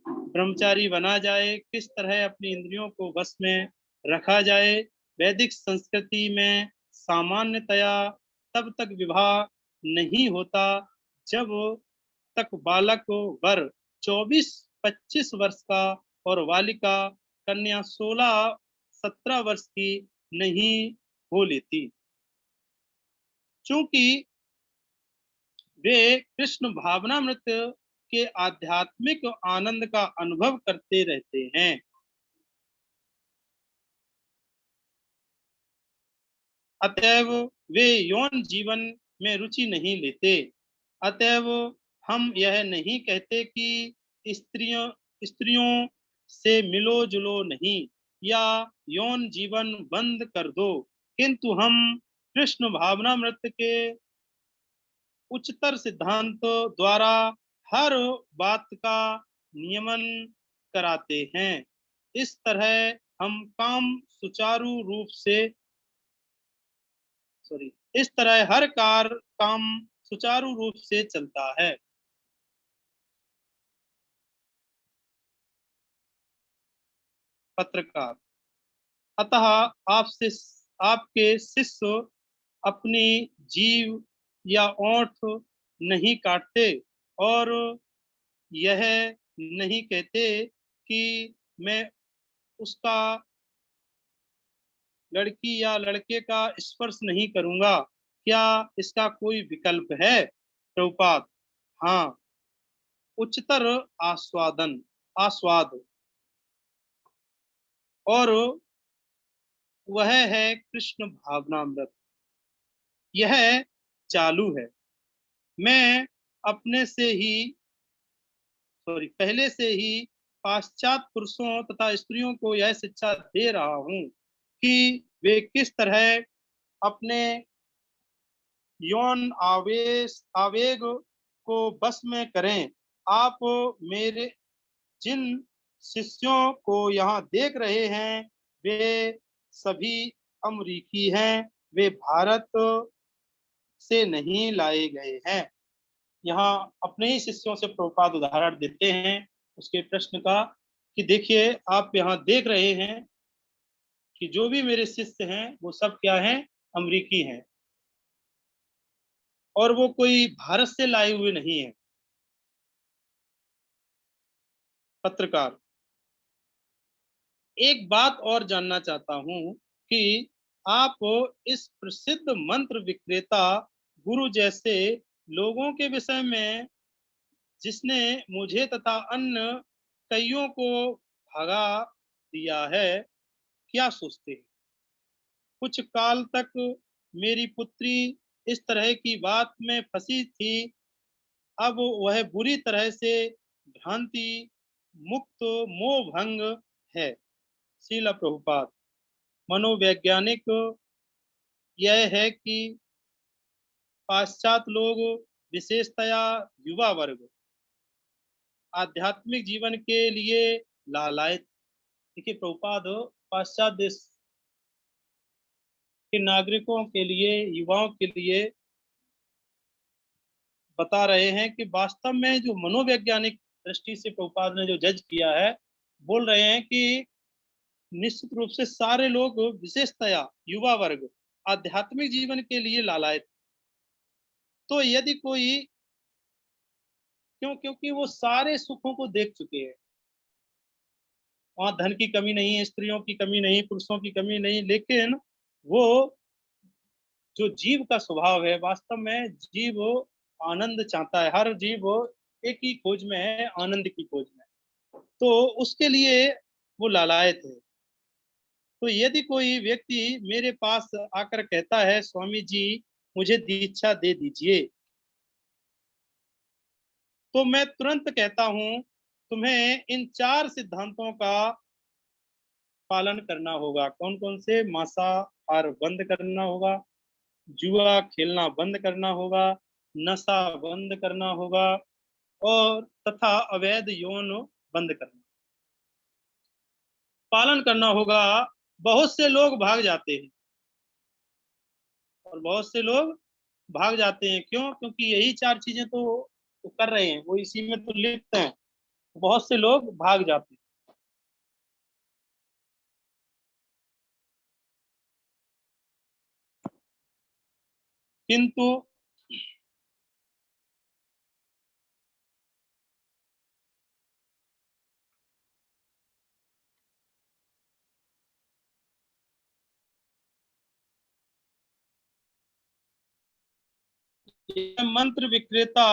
ब्रह्मचारी बना जाए, किस तरह अपनी इंद्रियों को वश में रखा जाए। वैदिक संस्कृति में सामान्यतया तब तक विवाह नहीं होता जब तक बालक वर 24-25 वर्ष का और बालिका कन्या 16-17 वर्ष की नहीं हो लेती। चूंकि वे कृष्ण भावनामृत के आध्यात्मिक आनंद का अनुभव करते रहते हैं, अतएव वे यौन जीवन में रुचि नहीं लेते। अतएव हम यह नहीं कहते कि स्त्रियों स्त्रियों से मिलो जुलो नहीं या यौन जीवन बंद कर दो, किंतु हम कृष्ण भावनामृत के उच्चतर सिद्धांतों द्वारा हर बात का नियमन कराते हैं। इस तरह हम इस तरह हर काम सुचारू रूप से चलता है। पत्रकार, अतः आपके शिष्य अपनी जीव या ओठ नहीं काटते और यह नहीं कहते कि मैं उसका लड़की या लड़के का स्पर्श नहीं करूंगा। क्या इसका कोई विकल्प है? प्रभुपाद, हाँ, उच्चतर आस्वाद, और वह है कृष्ण भावनामृत। यह चालू है। मैं अपने से ही पहले से ही पाश्चात्य पुरुषों तथा स्त्रियों को यह शिक्षा दे रहा हूँ कि वे किस तरह अपने यौन आवेग को बस में करें। आप मेरे जिन शिष्यों को यहाँ देख रहे हैं वे सभी अमरीकी हैं, वे भारत से नहीं लाए गए हैं। यहाँ अपने ही शिष्यों से प्रभुपाद उदाहरण देते हैं उसके प्रश्न का कि देखिए आप यहाँ देख रहे हैं कि जो भी मेरे शिष्य हैं वो सब क्या हैं, अमरीकी हैं और वो कोई भारत से लाए हुए नहीं है। पत्रकार, एक बात और जानना चाहता हूं कि आप इस प्रसिद्ध मंत्र विक्रेता गुरु जैसे लोगों के विषय में, जिसने मुझे तथा अन्य कईयों को भगा दिया है, क्या सोचते हैं? कुछ काल तक मेरी पुत्री इस तरह की बात में फंसी थी, अब वह बुरी तरह से भ्रांति मुक्त मोह भंग है। श्रील प्रभुपाद, मनोवैज्ञानिक यह है कि पाश्चात्य लोग, विशेषतया युवा वर्ग, आध्यात्मिक जीवन के लिए लालायित। देखिए प्रभुपाद पाश्चात्य देश के नागरिकों के लिए, युवाओं के लिए बता रहे हैं कि वास्तव में जो मनोवैज्ञानिक दृष्टि से प्रभुपाद ने जो जज किया है, बोल रहे हैं कि निश्चित रूप से सारे लोग, विशेषतया युवा वर्ग, आध्यात्मिक जीवन के लिए लालायित। तो यदि कोई, क्योंकि वो सारे सुखों को देख चुके हैं, वहां धन की कमी नहीं है, स्त्रियों की कमी नहीं, पुरुषों की कमी नहीं, लेकिन वो जो जीव का स्वभाव है, वास्तव में जीव आनंद चाहता है। हर जीव एक ही खोज में है, आनंद की खोज में। तो उसके लिए वो लालायत है। तो यदि कोई व्यक्ति मेरे पास आकर कहता है स्वामी जी मुझे दीक्षा दे दीजिए, तो मैं तुरंत कहता हूं तुम्हें इन 4 सिद्धांतों का पालन करना होगा। कौन कौन से? मांसाहार बंद करना होगा, जुआ खेलना बंद करना होगा, नशा बंद करना होगा और तथा अवैध यौन बंद करना, पालन करना होगा। बहुत से लोग भाग जाते हैं और बहुत से लोग भाग जाते हैं। क्यों? क्योंकि यही 4 चीजें तो कर रहे हैं, वो इसी में तो लिप्त हैं। बहुत से लोग भाग जाते हैं। किंतु यह मंत्र विक्रेता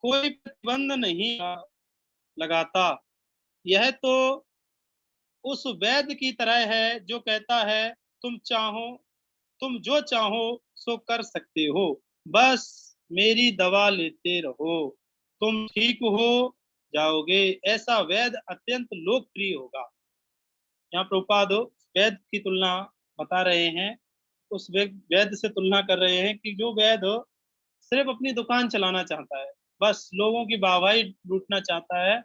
कोई प्रतिबंध नहीं लगाता। यह तो उस वैद्य की तरह है जो कहता है तुम जो चाहो सो कर सकते हो, बस मेरी दवा लेते रहो, तुम ठीक हो जाओगे। ऐसा वैद्य अत्यंत लोकप्रिय होगा। यहाँ प्रभुपाद वैद्य की तुलना बता रहे हैं, उस वैद्य से तुलना कर रहे हैं कि जो वैद्य सिर्फ अपनी दुकान चलाना चाहता है, बस लोगों की वाहवाही लूटना चाहता है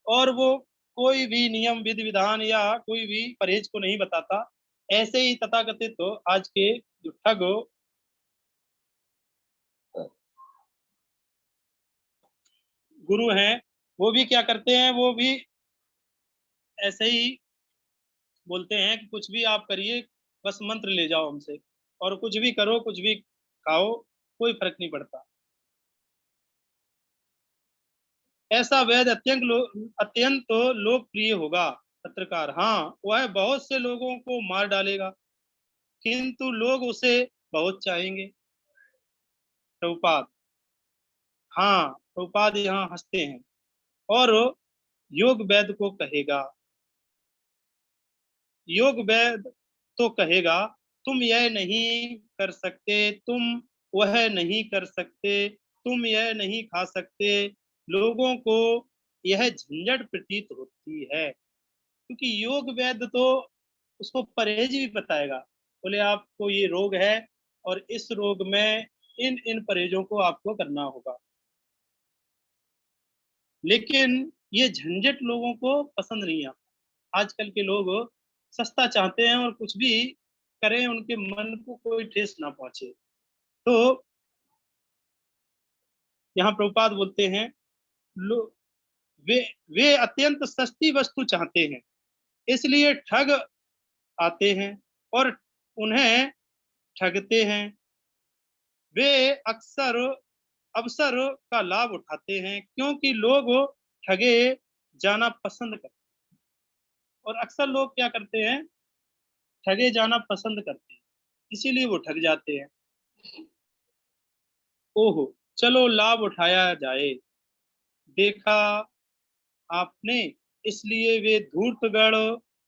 और वो कोई भी नियम विधि विधान या कोई भी परहेज को नहीं बताता। ऐसे ही तथाकथित तो आज के जो ठग गुरु हैं, वो भी क्या करते हैं, वो भी ऐसे ही बोलते हैं कि कुछ भी आप करिए, बस मंत्र ले जाओ हमसे, और कुछ भी करो, कुछ भी खाओ, कोई फर्क नहीं पड़ता। ऐसा वैद अत्यंत लोकप्रिय होगा। पत्रकार, हाँ वह बहुत से लोगों को मार डालेगा, किंतु लोग उसे बहुत चाहेंगे। प्रभुपाद, हाँ प्रभुपाद यहाँ हंसते हैं और योग वैद को कहेगा, योग वैद तो कहेगा तुम यह नहीं कर सकते, तुम वह नहीं कर सकते, तुम यह नहीं खा सकते। लोगों को यह झंझट प्रतीत होती है। क्योंकि योग वैद्य तो उसको परहेज भी बताएगा, बोले आपको ये रोग है और इस रोग में इन इन परहेजों को आपको करना होगा। लेकिन ये झंझट लोगों को पसंद नहीं आता। आजकल के लोग सस्ता चाहते हैं और कुछ भी करें उनके मन को कोई ठेस ना पहुंचे। तो यहाँ प्रभुपाद बोलते हैं, लो वे वे अत्यंत सस्ती वस्तु चाहते हैं, इसलिए ठग आते हैं और उन्हें ठगते हैं। वे अक्सर अवसर का लाभ उठाते हैं, क्योंकि लोग ठगे जाना पसंद करते हैं। और अक्सर लोग क्या करते हैं, ठगे जाना पसंद करते हैं, इसीलिए वो ठग जाते हैं। ओहो, चलो लाभ उठाया जाए, देखा आपने, इसलिए वे धूर्तगण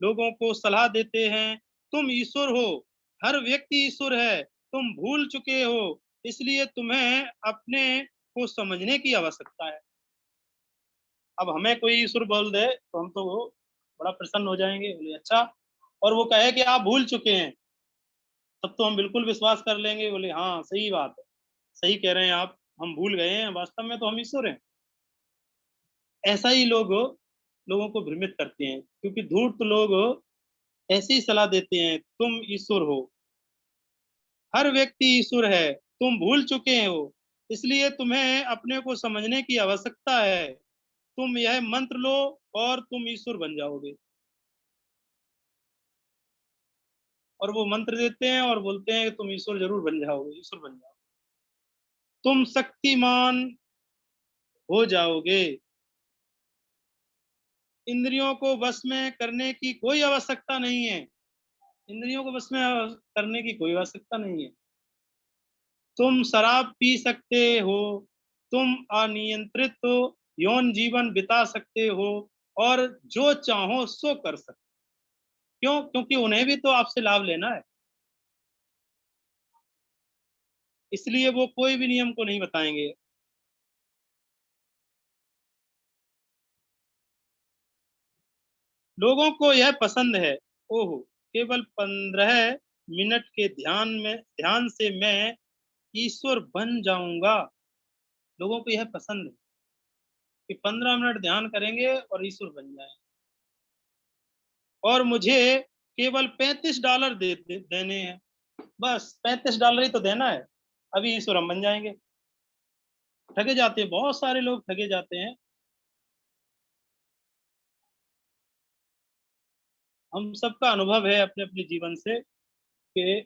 लोगों को सलाह देते हैं, तुम ईश्वर हो, हर व्यक्ति ईश्वर है, तुम भूल चुके हो, इसलिए तुम्हें अपने को समझने की आवश्यकता है। अब हमें कोई ईश्वर बोल दे तो हम तो वो बड़ा प्रसन्न हो जाएंगे, बोले अच्छा, और वो कहे कि आप भूल चुके हैं, तब तो हम बिल्कुल विश्वास कर लेंगे, बोले हाँ सही बात है, सही कह रहे हैं आप, हम भूल गए हैं, वास्तव में तो हम ईश्वर हैं। ऐसा ही लोग लोगों को भ्रमित करते हैं, क्योंकि धूर्त लोग ऐसी ही सलाह देते हैं, तुम ईश्वर हो, हर व्यक्ति ईश्वर है, तुम भूल चुके हो, इसलिए तुम्हें अपने को समझने की आवश्यकता है, तुम यह मंत्र लो और तुम ईश्वर बन जाओगे। और वो मंत्र देते हैं और बोलते हैं कि तुम ईश्वर जरूर बन जाओगे, ईश्वर बन जाओगे, तुम शक्तिमान हो जाओगे, इंद्रियों को वश में करने की कोई आवश्यकता नहीं है, इंद्रियों को वश में करने की कोई आवश्यकता नहीं है, तुम शराब पी सकते हो, तुम अनियंत्रित यौन जीवन बिता सकते हो और जो चाहो सो कर सकते। क्यों? क्योंकि उन्हें भी तो आपसे लाभ लेना है, इसलिए वो कोई भी नियम को नहीं बताएंगे। लोगों को यह पसंद है, ओहो, केवल 15 मिनट के ध्यान से मैं ईश्वर बन जाऊंगा। लोगों को यह पसंद है कि 15 मिनट ध्यान करेंगे और ईश्वर बन जाएंगे, और मुझे केवल $35 देने हैं, बस $35 ही तो देना है, अभी ईश्वर हम बन जाएंगे। ठगे जाते हैं, बहुत सारे लोग ठगे जाते हैं। हम सबका अनुभव है अपने अपने जीवन से कि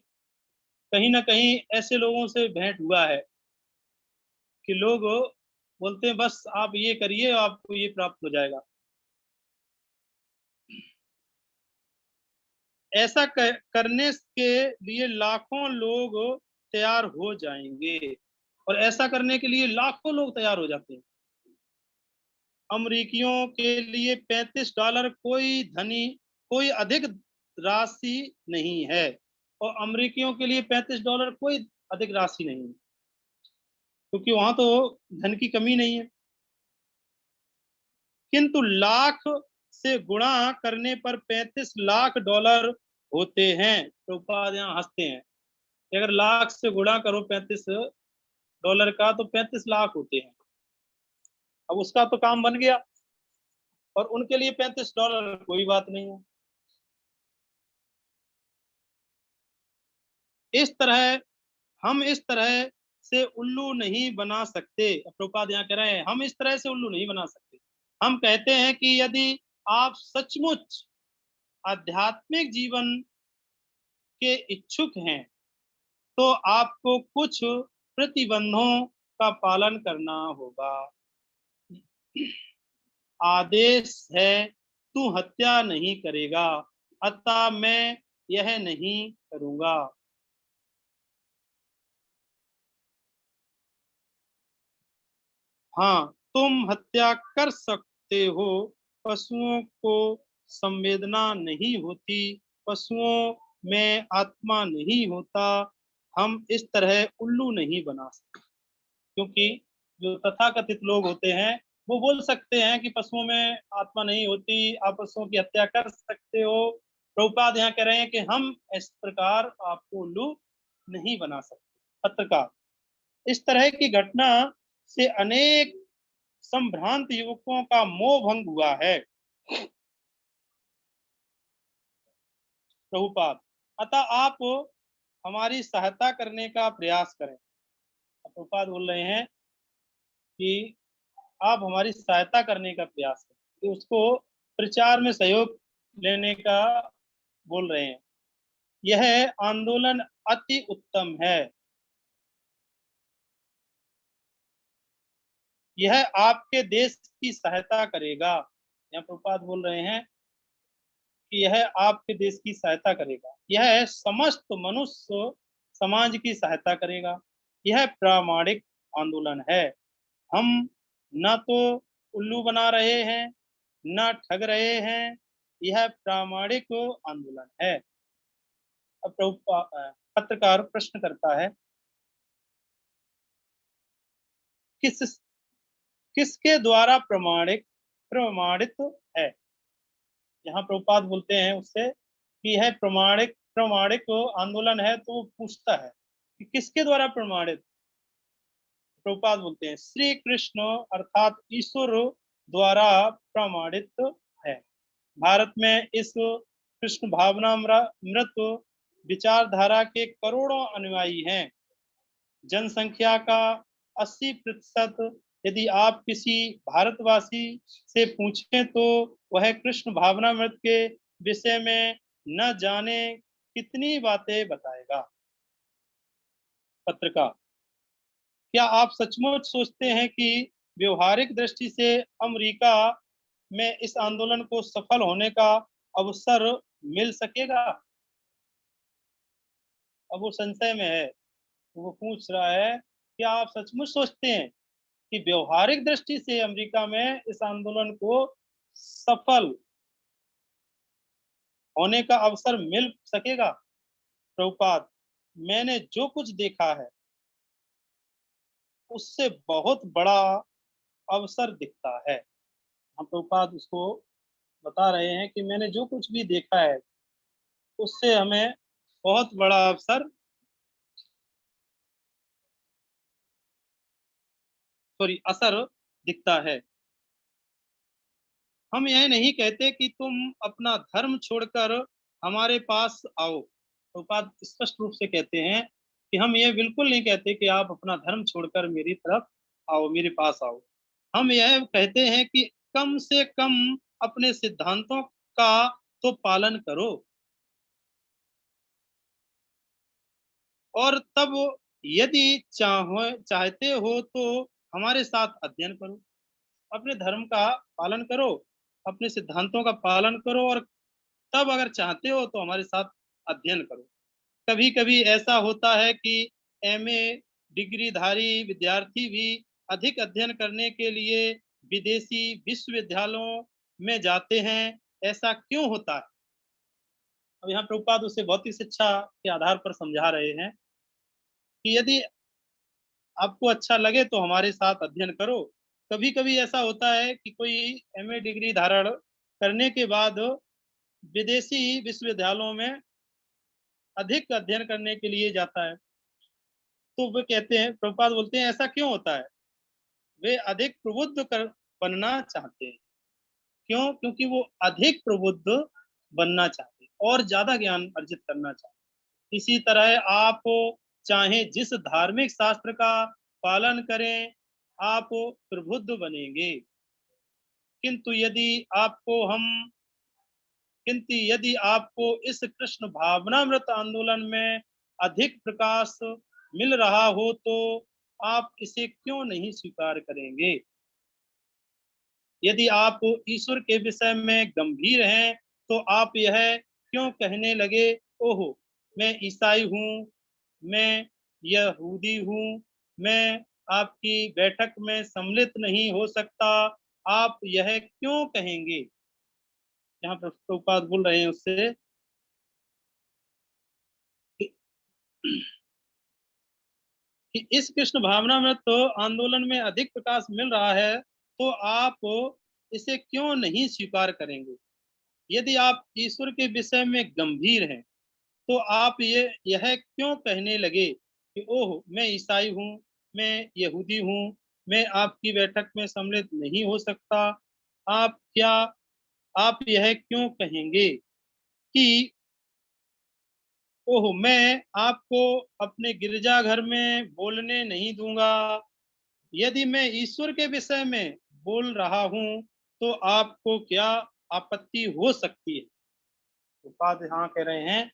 कहीं ना कहीं ऐसे लोगों से भेंट हुआ है कि लोग बोलते हैं बस आप ये करिए आपको ये प्राप्त हो जाएगा। ऐसा करने के लिए लाखों लोग तैयार हो जाएंगे, और ऐसा करने के लिए लाखों लोग तैयार हो जाते हैं। अमरीकियों के लिए $35 कोई अधिक राशि नहीं है, और अमरीकियों के लिए $35 कोई अधिक राशि नहीं है, क्योंकि वहां तो धन की कमी नहीं है। किंतु लाख से गुणा करने पर $35 लाख होते हैं। प्रभुपाद यहाँ हंसते हैं, अगर लाख से गुणा करो $35 का तो 35 लाख होते हैं। अब उसका तो काम बन गया, और उनके लिए $35 कोई बात नहीं है। इस तरह से उल्लू नहीं बना सकते। प्रभुपाद यहाँ कह रहे हैं हम इस तरह से उल्लू नहीं बना सकते। हम कहते हैं कि यदि आप सचमुच आध्यात्मिक जीवन के इच्छुक हैं तो आपको कुछ प्रतिबंधों का पालन करना होगा। आदेश है तू हत्या नहीं करेगा, अतः मैं यह नहीं करूंगा। हाँ, तुम हत्या कर सकते हो, पशुओं को संवेदना नहीं होती, पशुओं में आत्मा नहीं होता। हम इस तरह उल्लू नहीं बना सकते, क्योंकि जो तथाकथित लोग होते हैं वो बोल सकते हैं कि पशुओं में आत्मा नहीं होती, आप पशुओं की हत्या कर सकते हो। प्रभुपाद यहाँ कह रहे हैं कि हम इस प्रकार आपको उल्लू नहीं बना सकते। पत्रकार, इस तरह की घटना से अनेक संभ्रांत युवकों का मोह भंग हुआ है। प्रभुपाद, अतः आप हमारी सहायता करने का प्रयास करें। प्रभुपाद बोल रहे हैं कि आप हमारी सहायता करने का प्रयास करें, कि उसको प्रचार में सहयोग लेने का बोल रहे हैं। यह आंदोलन अति उत्तम है। यह आपके देश की सहायता करेगा। यहाँ प्रभुपाद बोल रहे हैं कि यह आपके देश की सहायता करेगा। यह समस्त मनुष्य समाज की सहायता करेगा। यह प्रामाणिक आंदोलन है। हम न तो उल्लू बना रहे हैं, न ठग रहे हैं। यह प्रामाणिक आंदोलन है। अब पत्रकार प्रश्न करता है, किस किसके द्वारा प्रमाणित है? यहाँ प्रभुपाद बोलते हैं उससे कि यह प्रमाणिक आंदोलन है, तो वो पूछता है कि किसके द्वारा प्रमाणित? प्रभुपाद बोलते हैं श्री कृष्ण अर्थात ईश्वर द्वारा प्रमाणित है। भारत में इस कृष्ण भावनामृत विचारधारा के करोड़ों अनुयायी हैं। जनसंख्या का 80% यदि आप किसी भारतवासी से पूछें तो वह कृष्ण भावनामृत के विषय में न जाने कितनी बातें बताएगा। पत्रकार, क्या आप सचमुच सोचते हैं कि व्यवहारिक दृष्टि से अमेरिका में इस आंदोलन को सफल होने का अवसर मिल सकेगा? अब वो संशय में है, वो पूछ रहा है, क्या आप सचमुच सोचते हैं कि व्यवहारिक दृष्टि से अमेरिका में इस आंदोलन को सफल होने का अवसर मिल सकेगा? प्रभुपाद, मैंने जो कुछ देखा है उससे बहुत बड़ा अवसर दिखता है। हम प्रभुपाद उसको बता रहे हैं कि मैंने जो कुछ भी देखा है उससे हमें बहुत बड़ा अवसर असर दिखता है। हम यह नहीं कहते कि तुम अपना धर्म छोड़कर हमारे पास आओ। प्रभुपाद स्पष्ट रूप से कहते हैं कि हम ये बिल्कुल नहीं कहते कि आप अपना धर्म छोड़कर मेरी तरफ आओ, मेरे पास आओ। हम यह कहते हैं कि कम से कम अपने सिद्धांतों का तो पालन करो, और तब यदि चाहते हो तो हमारे साथ अध्ययन करो। अपने धर्म का पालन करो, अपने सिद्धांतों का पालन करो, और तब अगर चाहते हो तो हमारे साथ अध्ययन करो। कभी-कभी ऐसा होता है कि एमए डिग्रीधारी विद्यार्थी भी अधिक अध्ययन करने के लिए विदेशी विश्वविद्यालयों में जाते हैं। ऐसा क्यों होता है? अब यहाँ प्रभुपाद उसे भौतिक शिक्षा के आधार पर समझा रहे हैं कि यदि आपको अच्छा लगे तो हमारे साथ अध्ययन करो। कभी-कभी ऐसा होता है कि कोई एमए डिग्री धारण करने के बाद विदेशी विश्वविद्यालयों में अधिक अध्ययन करने के लिए जाता है। तो वो कहते हैं, प्रभुपाद बोलते हैं, ऐसा क्यों होता है? वे अधिक प्रबुद्ध बनना चाहते हैं। क्यों? क्योंकि वो अधिक प्रबुद्ध बनना चाहते हैं और ज्यादा ज्ञान अर्जित करना चाहते हैं। इसी तरह आप चाहे जिस धार्मिक शास्त्र का पालन करें, आप प्रबुद्ध बनेंगे। किंतु यदि आपको हम किंतु यदि आपको इस कृष्ण भावनामृत आंदोलन में अधिक प्रकाश मिल रहा हो तो आप इसे क्यों नहीं स्वीकार करेंगे? यदि आप ईश्वर के विषय में गंभीर हैं तो आप यह क्यों कहने लगे, ओहो, मैं ईसाई हूँ, मैं यहूदी हूँ, मैं आपकी बैठक में सम्मिलित नहीं हो सकता। आप यह क्यों कहेंगे? यहाँ पर प्रभुपाद बोल रहे हैं उससे कि कि इस कृष्ण भावनामृत आंदोलन में अधिक प्रकाश मिल रहा है, तो आप इसे क्यों नहीं स्वीकार करेंगे? यदि आप ईश्वर के विषय में गंभीर हैं, तो आप यह क्यों कहने लगे कि ओह, मैं ईसाई हूँ, मैं यहूदी हूँ, मैं आपकी बैठक में सम्मिलित नहीं हो सकता? आप यह क्यों कहेंगे कि ओह, मैं आपको अपने गिरजाघर में बोलने नहीं दूंगा? यदि मैं ईश्वर के विषय में बोल रहा हूँ, तो आपको क्या आपत्ति हो सकती है? तो बात यहाँ कह रहे हैं,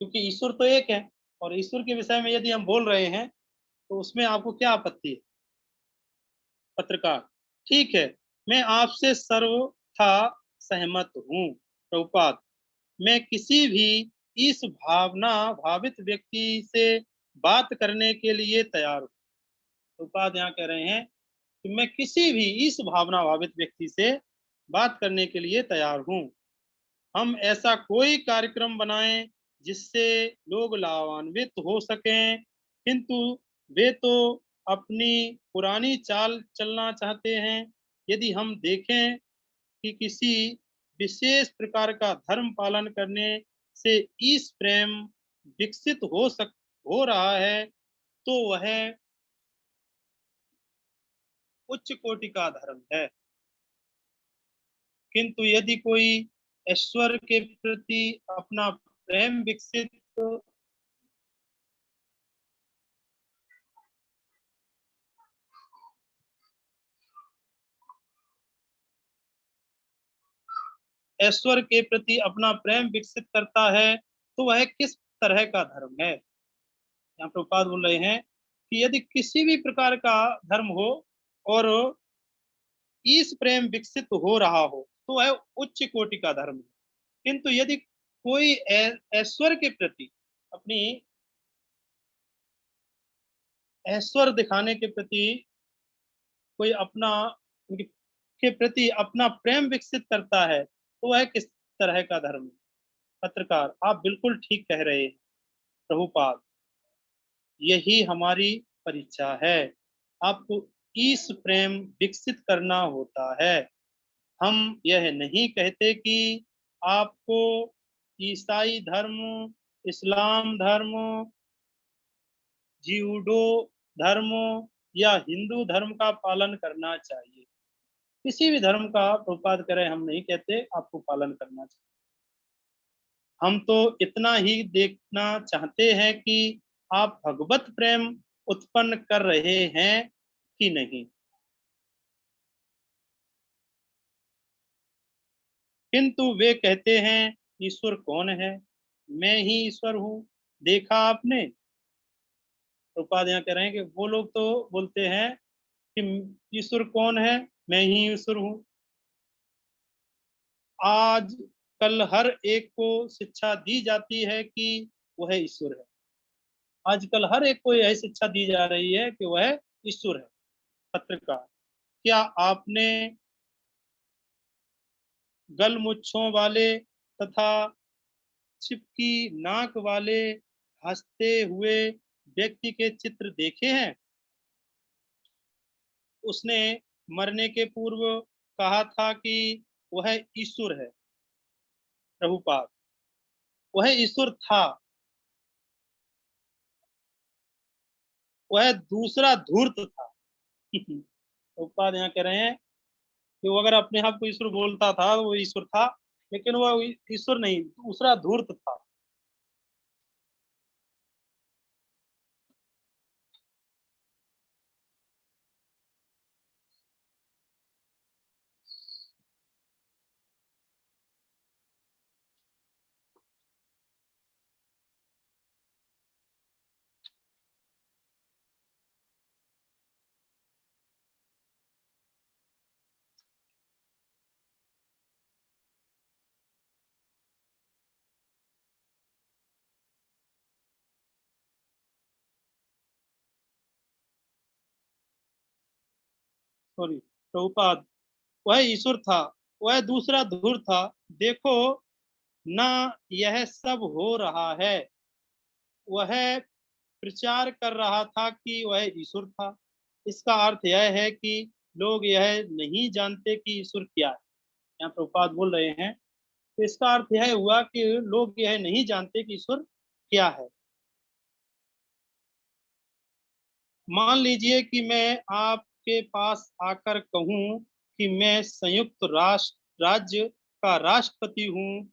क्योंकि ईश्वर तो एक है और ईश्वर के विषय में यदि हम बोल रहे हैं, तो उसमें आपको क्या आपत्ति है? पत्रकार: ठीक है, मैं आपसे सर्वथा सहमत हूँ प्रभुपाद। मैं किसी भी इस भावना भावित व्यक्ति से बात करने के लिए तैयार हूँ। प्रभुपाद यहाँ कह रहे हैं कि मैं किसी भी इस भावना भावित व्यक्ति से बात करने के लिए तैयार हूँ। हम ऐसा कोई कार्यक्रम बनाएं जिससे लोग लाभान्वित हो सकें, किंतु वे तो अपनी पुरानी चाल चलना चाहते हैं। यदि हम देखें कि किसी विशेष प्रकार का धर्म पालन करने से ईश प्रेम विकसित हो रहा है, तो वह उच्च कोटि का धर्म है। किंतु यदि कोई ईश्वर के प्रति अपना प्रेम विकसित ईश्वर के प्रति अपना प्रेम विकसित करता है, तो वह किस तरह का धर्म है? यहाँ प्रभुपाद बोल रहे हैं कि यदि किसी भी प्रकार का धर्म हो और ईश प्रेम विकसित हो रहा हो, तो वह उच्च कोटि का धर्म है। किंतु यदि कोई ईश्वर के प्रति अपनी ऐश्वर्य दिखाने के प्रति कोई अपना के प्रति अपना प्रेम विकसित करता है, तो वह किस तरह का धर्म है? पत्रकार: आप बिल्कुल ठीक कह रहे हैं प्रभुपाद, यही हमारी परीक्षा है। आपको ईश प्रेम विकसित करना होता है। हम यह नहीं कहते कि आपको ईसाई धर्म, इस्लाम धर्म, जूडो धर्म या हिंदू धर्म का पालन करना चाहिए। किसी भी धर्म का प्रभुपाद करें, हम नहीं कहते आपको पालन करना चाहिए। हम तो इतना ही देखना चाहते हैं कि आप भगवत प्रेम उत्पन्न कर रहे हैं कि नहीं। किंतु वे कहते हैं, ईश्वर कौन है? मैं ही ईश्वर हूँ, देखा आपने? प्रभुपाद यहाँ कह रहे हैं कि वो लोग तो बोलते हैं कि ईश्वर कौन है, मैं ही ईश्वर हूँ। आज कल हर एक को शिक्षा दी जाती है कि वह ईश्वर है। आजकल हर एक को यह शिक्षा दी जा रही है कि वह ईश्वर है। पत्रकार: क्या आपने गलमुच्छों वाले तथा छिपकी नाक वाले हंसते हुए व्यक्ति के चित्र देखे हैं? उसने मरने के पूर्व कहा था कि वह ईश्वर है। प्रभुपाद: वह ईश्वर था, वह दूसरा धूर्त था। प्रभुपाद यहाँ कह रहे हैं कि वो अगर अपने आप को ईश्वर बोलता था, वो ईश्वर था, लेकिन वह ईश्वर नहीं, दूसरा धूर्त था। सॉरी प्रभुपाद: वह ईश्वर था, वह दूसरा धूर्त था। देखो ना, यह सब हो रहा है। वह प्रचार कर रहा था कि वह ईश्वर था। इसका अर्थ यह है कि लोग यह नहीं जानते कि ईश्वर क्या है। यहाँ प्रभुपाद बोल रहे हैं, तो इसका अर्थ यह हुआ कि लोग यह नहीं जानते कि ईश्वर क्या है। मान लीजिए कि मैं आपके पास आकर कहूं कि मैं संयुक्त राष्ट्र राज्य का राष्ट्रपति हूं,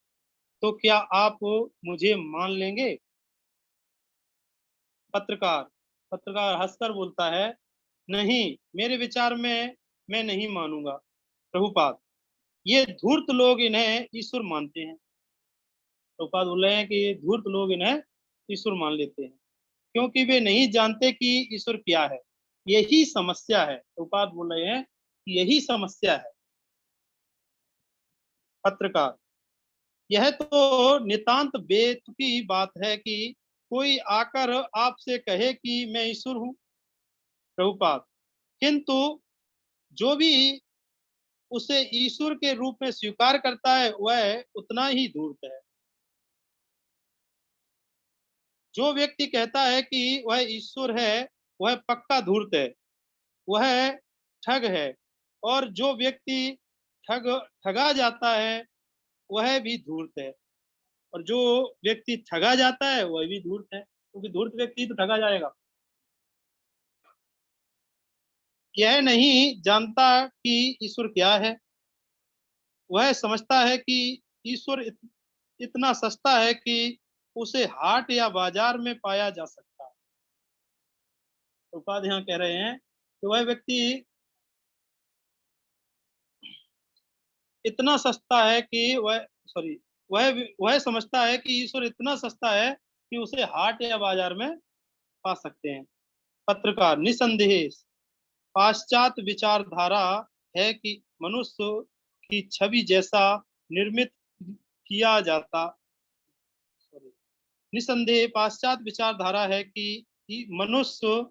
तो क्या आप मुझे मान लेंगे? पत्रकार पत्रकार हंसकर बोलता है, नहीं, मेरे विचार में मैं नहीं मानूंगा। प्रभुपाद, ये धूर्त लोग इन्हें ईश्वर मानते हैं। प्रभुपाद बोल रहे हैं कि ये धूर्त लोग इन्हें ईश्वर मान लेते हैं क्योंकि वे नहीं जानते कि ईश्वर क्या है। यही समस्या है। प्रभुपाद बोल रहे हैं कि यही समस्या है। पत्रकार, यह तो नितांत बेतुकी बात है कि कोई आकर आपसे कहे कि मैं ईश्वर हूं। प्रभुपाद, किंतु जो भी उसे ईश्वर के रूप में स्वीकार करता है वह उतना ही धूर्त है। जो व्यक्ति कहता है कि वह ईश्वर है वह पक्का धूर्त है, वह ठग है। और जो व्यक्ति ठगा जाता है वह भी धूर्त है, और जो व्यक्ति ठगा जाता है वह भी धूर्त है, क्योंकि धूर्त व्यक्ति तो ठगा जाएगा। यह नहीं जानता कि ईश्वर क्या है। वह समझता है कि ईश्वर इतना सस्ता है कि उसे हाट या बाजार में पाया जा सकता है। प्रभुपाद यहाँ कह रहे हैं कि वह व्यक्ति इतना सस्ता है कि वह समझता है कि ईश्वर इतना सस्ता है कि उसे हाट या बाजार में पा सकते हैं। पत्रकार, निसंदेह पाश्चात्य विचारधारा है कि मनुष्य की छवि जैसा निर्मित किया जाता सॉरी निसंदेह पाश्चात्य विचारधारा है कि मनुष्य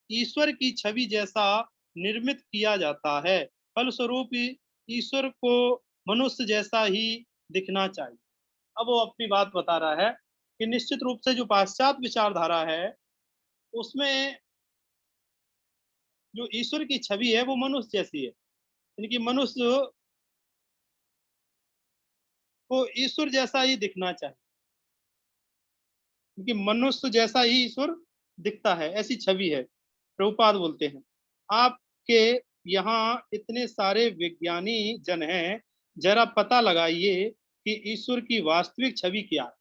ईश्वर की छवि जैसा निर्मित किया जाता है। फलस्वरूप ईश्वर को मनुष्य जैसा ही दिखना चाहिए। अब वो अपनी बात बता रहा है कि निश्चित रूप से जो पाश्चात्य विचारधारा है उसमें जो ईश्वर की छवि है वो मनुष्य जैसी है, यानी कि मनुष्य को ईश्वर जैसा ही दिखना चाहिए, क्योंकि मनुष्य जैसा ही ईश्वर दिखता है, ऐसी छवि है। प्रभुपाद बोलते हैं, आपके यहाँ इतने सारे विज्ञानी जन हैं, जरा पता लगाइए कि ईश्वर की वास्तविक छवि क्या है।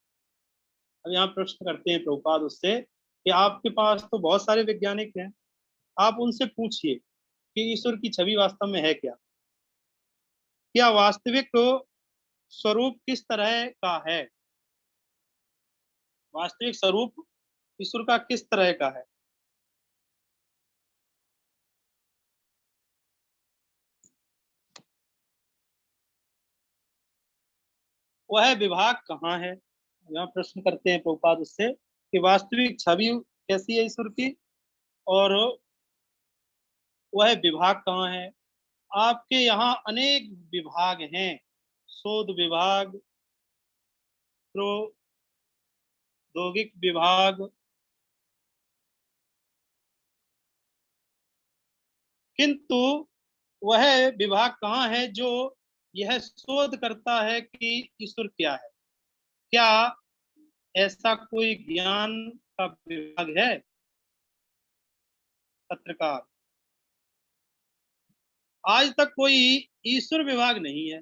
अब यहाँ प्रश्न करते हैं प्रभुपाद उससे कि आपके पास तो बहुत सारे वैज्ञानिक हैं, आप उनसे पूछिए कि ईश्वर की छवि वास्तव में है क्या। क्या वास्तविक स्वरूप किस तरह का है? वास्तविक स्वरूप ईश्वर का किस तरह का है? वह विभाग कहाँ है? यहाँ प्रश्न करते हैं प्रभुपाद उससे कि वास्तविक छवि कैसी है ईश्वर की, और वह विभाग कहाँ है। आपके यहाँ अनेक विभाग हैं, शोध विभाग, प्रौद्योगिक विभाग, किंतु वह विभाग कहाँ है जो यह शोध करता है कि ईश्वर क्या है? क्या ऐसा कोई ज्ञान का विभाग है? पत्रकार, आज तक कोई ईश्वर विभाग नहीं है,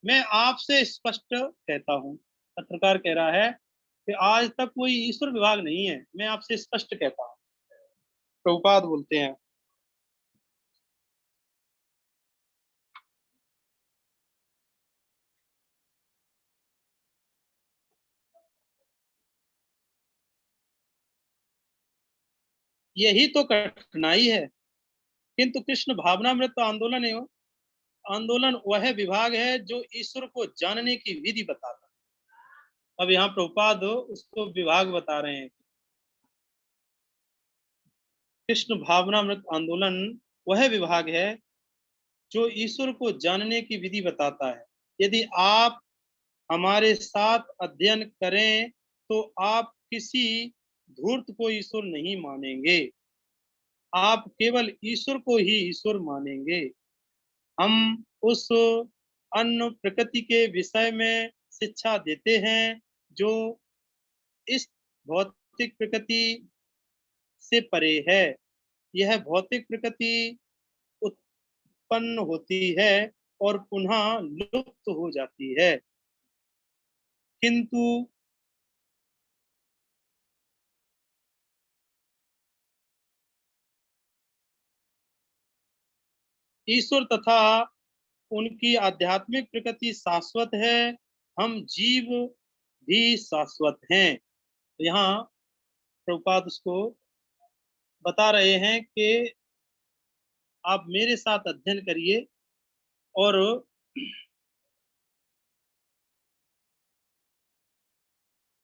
मैं आपसे स्पष्ट कहता हूं। पत्रकार कह रहा है कि आज तक कोई ईश्वर विभाग नहीं है, मैं आपसे स्पष्ट कहता हूं। प्रभुपाद बोलते हैं, यही तो कठिनाई है। किंतु कृष्ण भावनामृत आंदोलन वह विभाग है जो ईश्वर को जानने की विधि बताता है। अब यहाँ प्रभुपाद उसको विभाग बता रहे हैं। कृष्ण भावनामृत आंदोलन वह विभाग है जो ईश्वर को जानने की विधि बताता है। यदि आप हमारे साथ अध्ययन करें तो आप किसी धूर्त को ईश्वर नहीं मानेंगे। आप केवल ईश्वर को ही ईश्वर मानेंगे। हम उस अन्य प्रकृति के विषय में शिक्षा देते हैं जो इस भौतिक प्रकृति से परे है। यह भौतिक प्रकृति उत्पन्न होती है और पुनः लुप्त हो जाती है, किंतु ईश्वर तथा उनकी आध्यात्मिक प्रकृति शाश्वत है। हम जीव भी शाश्वत हैं। तो यहाँ प्रभुपाद उसको बता रहे हैं कि आप मेरे साथ अध्ययन करिए और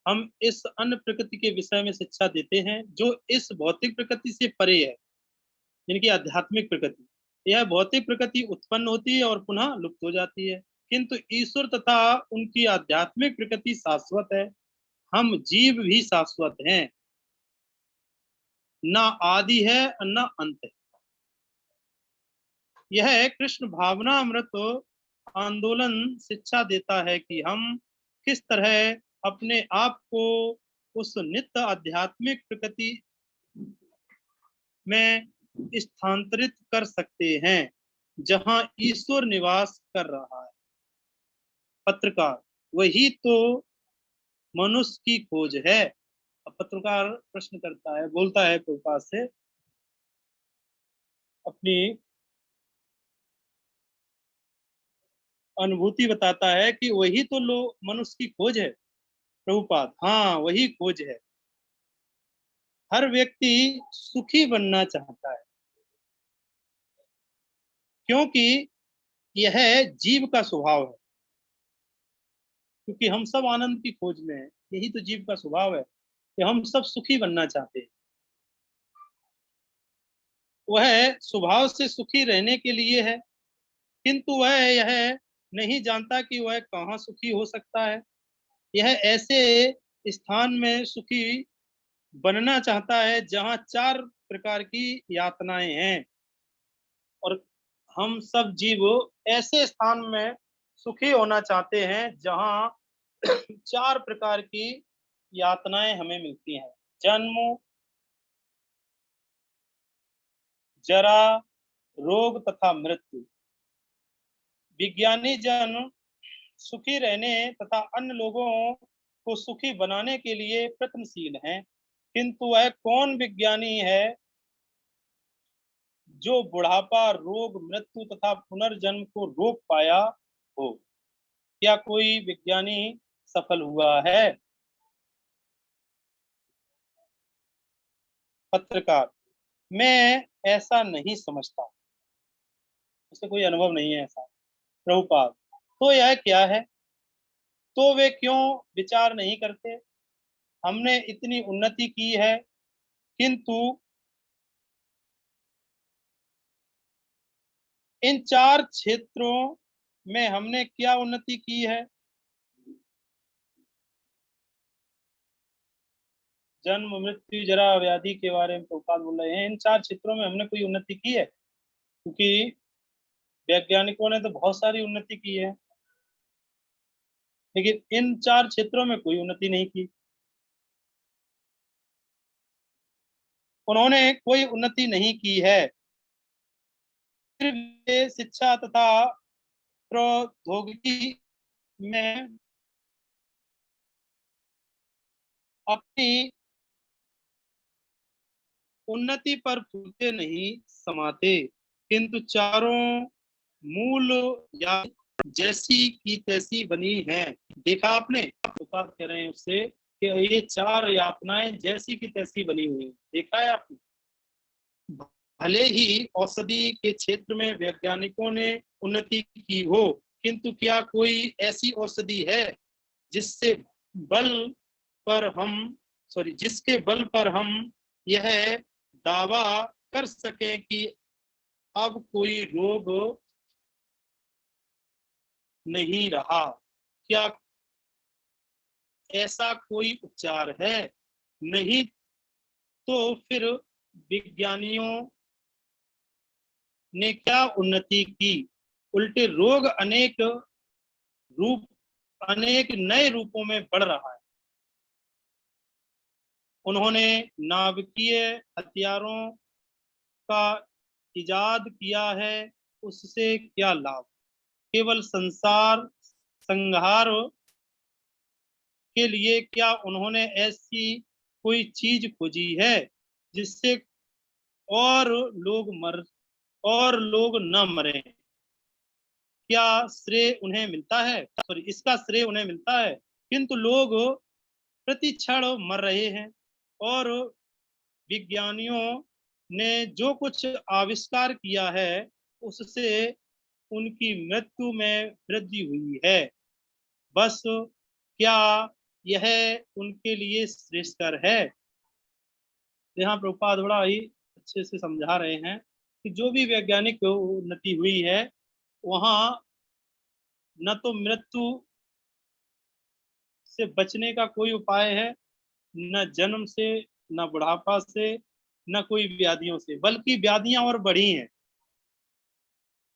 हम इस अन्य प्रकृति के विषय में शिक्षा देते हैं जो इस भौतिक प्रकृति से परे है, इनकी आध्यात्मिक प्रकृति। यह भौतिक प्रकृति उत्पन्न होती है और पुनः लुप्त हो जाती है, किंतु ईश्वर तथा उनकी आध्यात्मिक प्रकृति शाश्वत है। हम जीव भी शाश्वत हैं, न आदि है न अंत है। यह कृष्ण भावना अमृत आंदोलन शिक्षा देता है कि हम किस तरह अपने आप को उस नित्य आध्यात्मिक प्रकृति में स्थानांतरित कर सकते हैं जहां ईश्वर निवास कर रहा है। पत्रकार, वही तो मनुष्य की खोज है। अब पत्रकार प्रश्न करता है, बोलता है प्रभुपाद से, अपनी अनुभूति बताता है कि वही तो मनुष्य की खोज है। प्रभुपाद, हाँ वही खोज है। हर व्यक्ति सुखी बनना चाहता है क्योंकि यह जीव का स्वभाव है, क्योंकि हम सब आनंद की खोज में हैं। यही तो जीव का स्वभाव है कि हम सब सुखी बनना चाहते हैं। वह स्वभाव से सुखी रहने के लिए है, किंतु वह यह नहीं जानता कि वह कहाँ सुखी हो सकता है। यह ऐसे स्थान में सुखी बनना चाहता है जहां 4 प्रकार की यातनाएं हैं, और हम सब जीव ऐसे स्थान में सुखी होना चाहते हैं जहां 4 प्रकार की यातनाएं हमें मिलती हैं। जन्म, जरा, रोग तथा मृत्यु। विज्ञानी जन सुखी रहने तथा अन्य लोगों को सुखी बनाने के लिए प्रयत्नशील हैं, किंतु वह कौन विज्ञानी है जो बुढ़ापा, रोग, मृत्यु तथा पुनर्जन्म को रोक पाया हो? क्या कोई विज्ञानी सफल हुआ है? पत्रकार, मैं ऐसा नहीं समझता, उसे कोई अनुभव नहीं है ऐसा। प्रभुपाद, तो यह क्या है? तो वे क्यों विचार नहीं करते? हमने इतनी उन्नति की है, किंतु इन 4 क्षेत्रों में हमने क्या उन्नति की है? जन्म, मृत्यु, जरा, व्याधि के बारे में प्रभुपाद बोल रहे हैं। इन 4 क्षेत्रों में हमने कोई उन्नति की है? क्योंकि वैज्ञानिकों ने तो बहुत सारी उन्नति की है, लेकिन इन 4 क्षेत्रों में कोई उन्नति नहीं की। उन्होंने कोई उन्नति नहीं की है। फिर वे शिक्षा तथा प्रौद्योगिकी में अपनी उन्नति पर फूटे नहीं समाते, किंतु चारों मूल या जैसी की तैसी बनी है। देखा आपने? प्रभुपाद कह रहे हैं उससे कि ये 4 यातनाएं जैसी की तैसी बनी हुई है। देखा है आपने? भले ही औषधि के क्षेत्र में वैज्ञानिकों ने उन्नति की हो, किंतु क्या कोई ऐसी औषधि है जिसके बल पर हम यह दावा कर सकें कि अब कोई रोग नहीं रहा? क्या ऐसा कोई उपचार है? नहीं तो फिर विज्ञानियों ने क्या उन्नति की, उल्टे रोग अनेक नए रूपों में बढ़ रहा है। उन्होंने नाभिकीय हथियारों का इजाद किया है, उससे क्या लाभ? केवल संसार संहार के लिए क्या उन्होंने ऐसी कोई चीज खोजी है जिससे और लोग न मरे? क्या श्रेय उन्हें मिलता है? सॉरी, इसका श्रेय उन्हें मिलता है, किंतु लोग प्रति क्षण मर रहे हैं। और विज्ञानियों ने जो कुछ आविष्कार किया है उससे उनकी मृत्यु में वृद्धि हुई है। बस क्या यह उनके लिए श्रेयस्कर है? यहाँ प्रभुपाद बड़ा ही अच्छे से समझा रहे हैं कि जो भी वैज्ञानिक उन्नति हुई है वहां न तो मृत्यु से बचने का कोई उपाय है, न जन्म से, न बुढ़ापा से, न कोई व्याधियों से, बल्कि व्याधियां और बढ़ी हैं,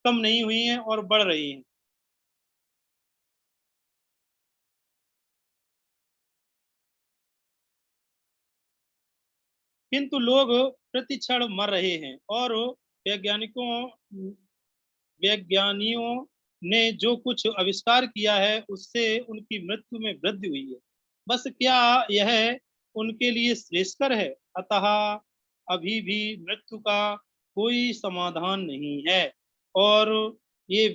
कम नहीं हुई हैं और बढ़ रही हैं। किंतु लोग प्रति क्षण मर रहे हैं और वैज्ञानियों ने जो कुछ आविष्कार किया है उससे उनकी मृत्यु में वृद्धि हुई है। बस क्या यह उनके लिए श्रेयस्कर है? अतः अभी भी मृत्यु का कोई समाधान नहीं है और ये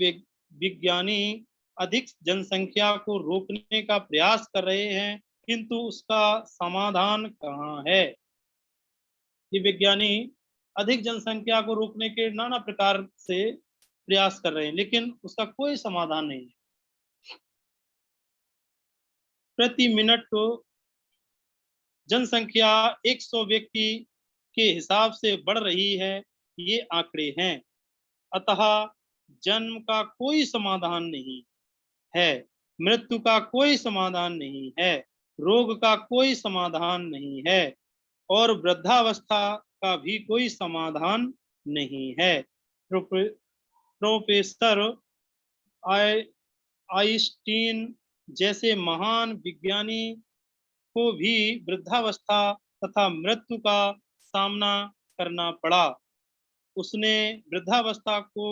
विज्ञानी अधिक जनसंख्या को रोकने का प्रयास कर रहे हैं, किंतु उसका समाधान कहाँ है? ये विज्ञानी अधिक जनसंख्या को रोकने के नाना प्रकार से प्रयास कर रहे हैं, लेकिन उसका कोई समाधान नहीं है। प्रति मिनट जनसंख्या 100 व्यक्ति के हिसाब से बढ़ रही है, ये आंकड़े हैं। अतः जन्म का कोई समाधान नहीं है, मृत्यु का कोई समाधान नहीं है, रोग का कोई समाधान नहीं है और वृद्धावस्था का भी कोई समाधान नहीं है। प्रोफेसर आइंस्टीन जैसे महान विज्ञानी को भी वृद्धावस्था तथा मृत्यु का सामना करना पड़ा। उसने वृद्धावस्था को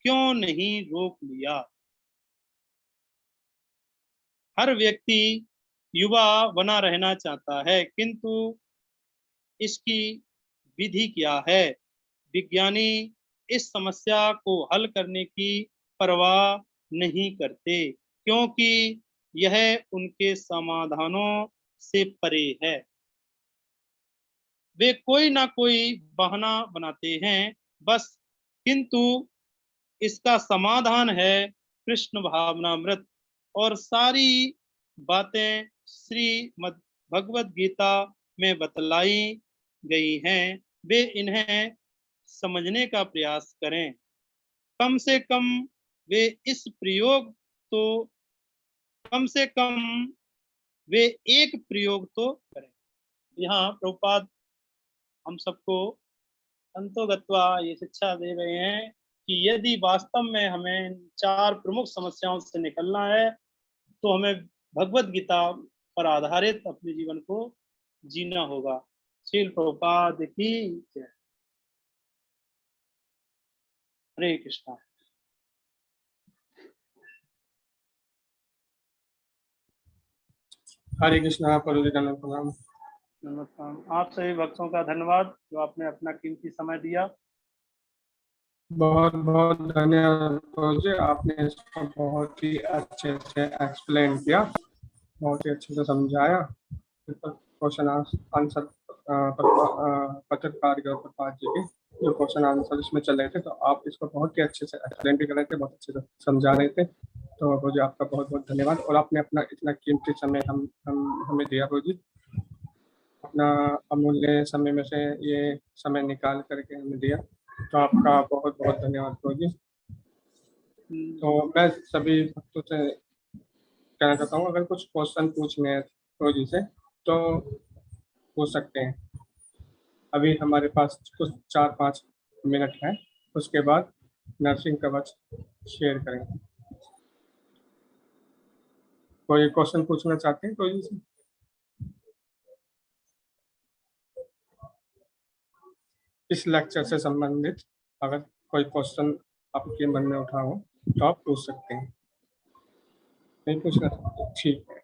क्यों नहीं रोक लिया? हर व्यक्ति युवा बना रहना चाहता है, किंतु इसकी विधि क्या है? विज्ञानी इस समस्या को हल करने की परवाह नहीं करते, क्योंकि यह उनके समाधानों से परे है। वे कोई ना कोई बहाना बनाते हैं बस, किंतु इसका समाधान है कृष्ण भावनामृत, और सारी बातें श्रीमद् भगवद गीता में बतलाई गई हैं। वे इन्हें समझने का प्रयास करें। कम से कम वे इस प्रयोग तो कम से कम वे एक प्रयोग तो करें। यहाँ प्रभुपाद हम सबको अंतोगत्वा ये शिक्षा दे रहे हैं कि यदि वास्तव में हमें 4 प्रमुख समस्याओं से निकलना है तो हमें भगवद गीता पर आधारित अपने जीवन को जीना होगा। श्रील प्रभुपाद की जय। हरे कृष्णा। हरे कृष्णा। प्रणाम। नमस्कार। आप सभी भक्तों का धन्यवाद जो आपने अपना कीमती समय दिया। बहुत बहुत धन्यवाद जी, आपने इसको बहुत ही अच्छे से एक्सप्लेन किया, बहुत ही अच्छे से समझाया। क्वेश्चन आंसर पत्रकार प्रभुपाद जी के जो क्वेश्चन आंसर इसमें चल रहे थे, तो आप इसको बहुत ही अच्छे से एक्सप्लेन भी कर रहे थे, बहुत अच्छे से समझा रहे थे। तो प्रभु जी आपका बहुत बहुत धन्यवाद, और आपने अपना इतना कीमती समय हमें दिया। प्रभु जी अपना अमूल्य समय में से ये समय निकाल करके हमें दिया, तो आपका बहुत बहुत धन्यवाद प्रभु जी। तो मैं सभी भक्तों से कहना चाहता हूँ, अगर कुछ क्वेश्चन पूछने हैं प्रभु जी से तो पूछ सकते हैं। अभी हमारे पास कुछ 4-5 मिनट है। उसके बाद नरसिंह कवच शेयर करेंगे। कोई क्वेश्चन पूछना चाहते हैं कोई से? इस लेक्चर से संबंधित अगर कोई क्वेश्चन आपके मन में उठा हो तो आप पूछ सकते हैं। नहीं पूछना चाहते? ठीक है,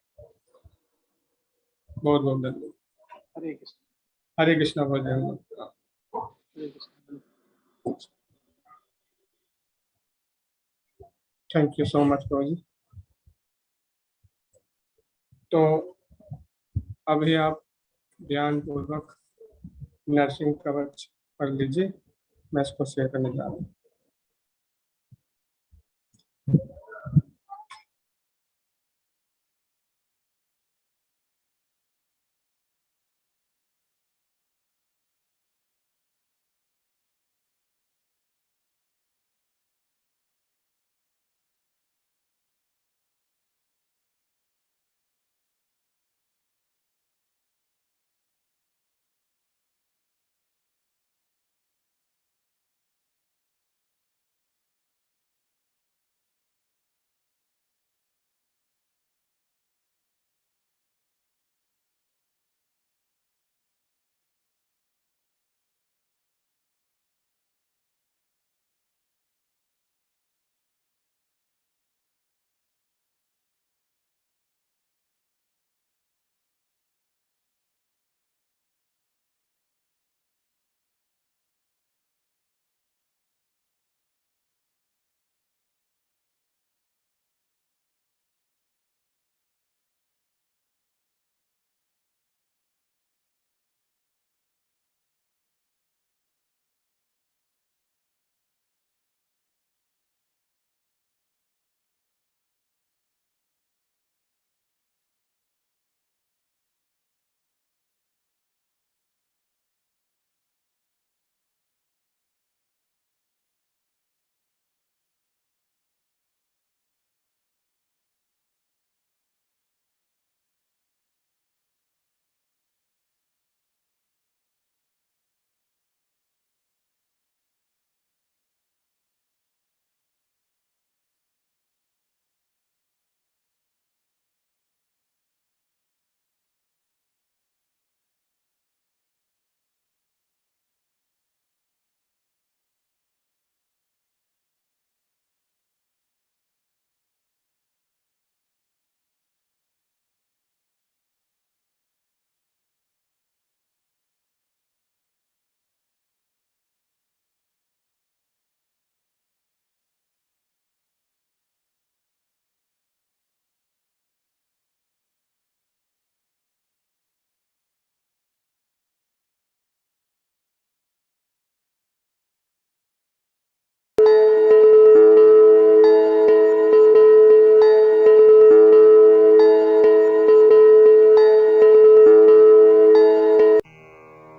बहुत बहुत धन्यवाद। हरे कृष्ण। हरे कृष्णा भजन। Hare Krishna. Thank you so much प्रभु जी। तो अभी आप ध्यान पूर्वक नरसिंह कवच पढ़ लीजिए, मैं इसको शेयर करने जा रहा हूँ।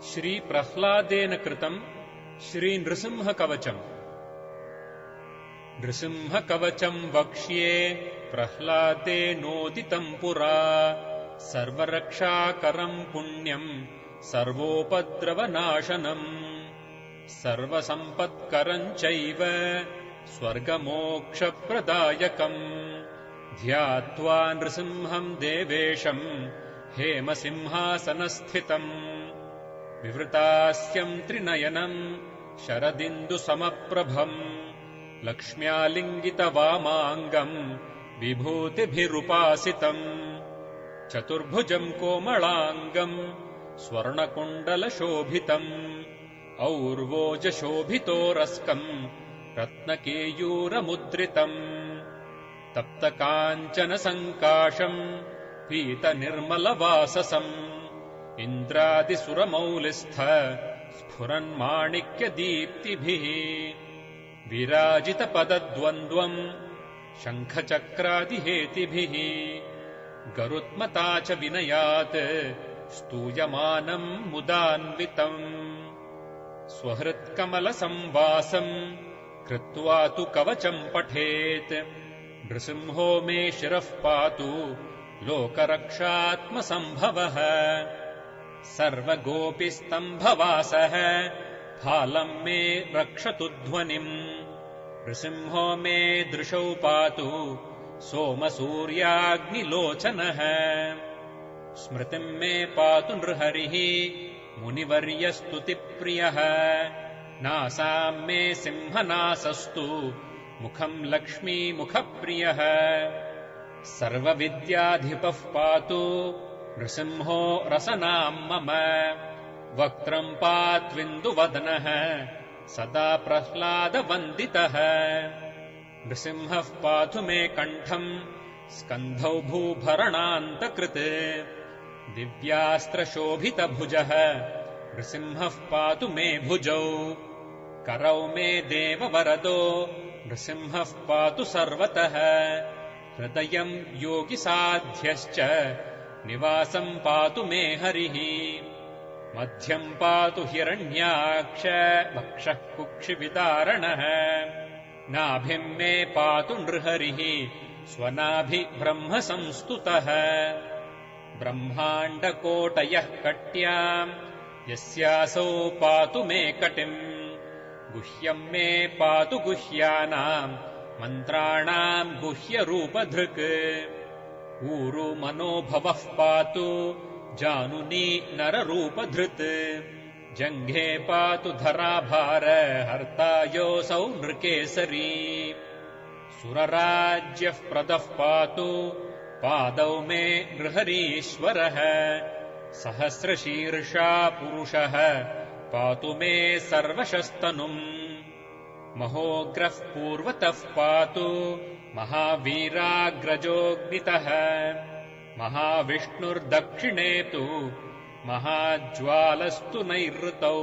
श्री प्रह्लादेन कृतं श्री नृसिंह कवचम्। नृसिंह कवचम् वक्ष्ये प्रह्लादेनोदितं पुरा। सर्वरक्षाकरम् पुण्यम् सर्वोपद्रवनाशनम् सर्वसम्पत्करम् चैव स्वर्गमोक्षप्रदायकम्। ध्यात्वा नृसिंहम् देवेशम् हेमसिंहासनस्थितम्। विवृतास्यम् त्रिनयनम् शरदिन्दुसमप्रभम्। लक्ष्म्यालिङ्गितवामाङ्गम् विभूतिभिरुपासितम्। चतुर्भुजम् कोमलाङ्गम् स्वर्णकुण्डलशोभितम्। और्वोजशोभितोरस्कम् रत्नकेयूरमुद्रितम्। तप्तकाञ्चनसङ्काशम् पीतनिर्मलवाससम्। इन्द्रादिसुरमौलिस्थ स्फुरन्माणिक्यदीप्तिभिः। विराजितपदद्वन्द्वम् शङ्खचक्रादिहेतिभिः। गरुत्मता च विनयात् स्तूयमानम् मुदान्वितम्। स्वहृत्कमलसंवासम् कृत्वा तु कवचम् पठेत्। नृसिंहो मे शिरः पातु लोकरक्षात्मसम्भवः। सर्वगोपिस्तम्भवासः फालं मे रक्षतु ध्वनिम् नृसिंहो मे दृशौ पातु सोमसूर्याग्निलोचनः स्मृतिम् मे पातु नृहरिः मुनिवर्यस्तुतिप्रियः नासाम् मे सिंहनासस्तु मुखम् लक्ष्मीमुखप्रियः सर्वविद्याधिपः पातु नृसिंहो रसनाम् मम वक्त्रम् पात्विन्दुवदनः सदा प्रह्लादवन्दितः नृसिंहः पातु मे कण्ठम् स्कन्धौ भूभरणान्तकृत् दिव्यास्त्रशोभितभुजः नृसिंहः पातु मे भुजौ करौ मे देववरदो नृसिंहः पातु सर्वतः हृदयम् योगिसाध्यश्च निवासम् पातु मे हरिः मध्यम् पातु हिरण्याक्ष वक्षः कुक्षिविदारणः नाभिम् मे पातु नृहरिः स्वनाभिब्रह्मसंस्तुतः ब्रह्माण्डकोटयः कट्याम् यस्यासौ पातु मे कटिम् गुह्यम् मे पातु गुह्यानाम् मन्त्राणाम् गुह्यरूपधृक् ऊरु मनोभवः पातु जानुनी नररूपधृत् जङ्घे पातु धराभार हर्ता योऽसौ नृकेसरी सुरराज्यः प्रदः पातु पादौ मे नृहरीश्वरः सहस्रशीर्षा पुरुषः पातु मे सर्वशस्तनुम् महोग्रः पूर्वतः पातु महावीराग्रजोऽग्नितः महाविष्णुर्दक्षिणे तु महाज्वालस्तु नैऋतौ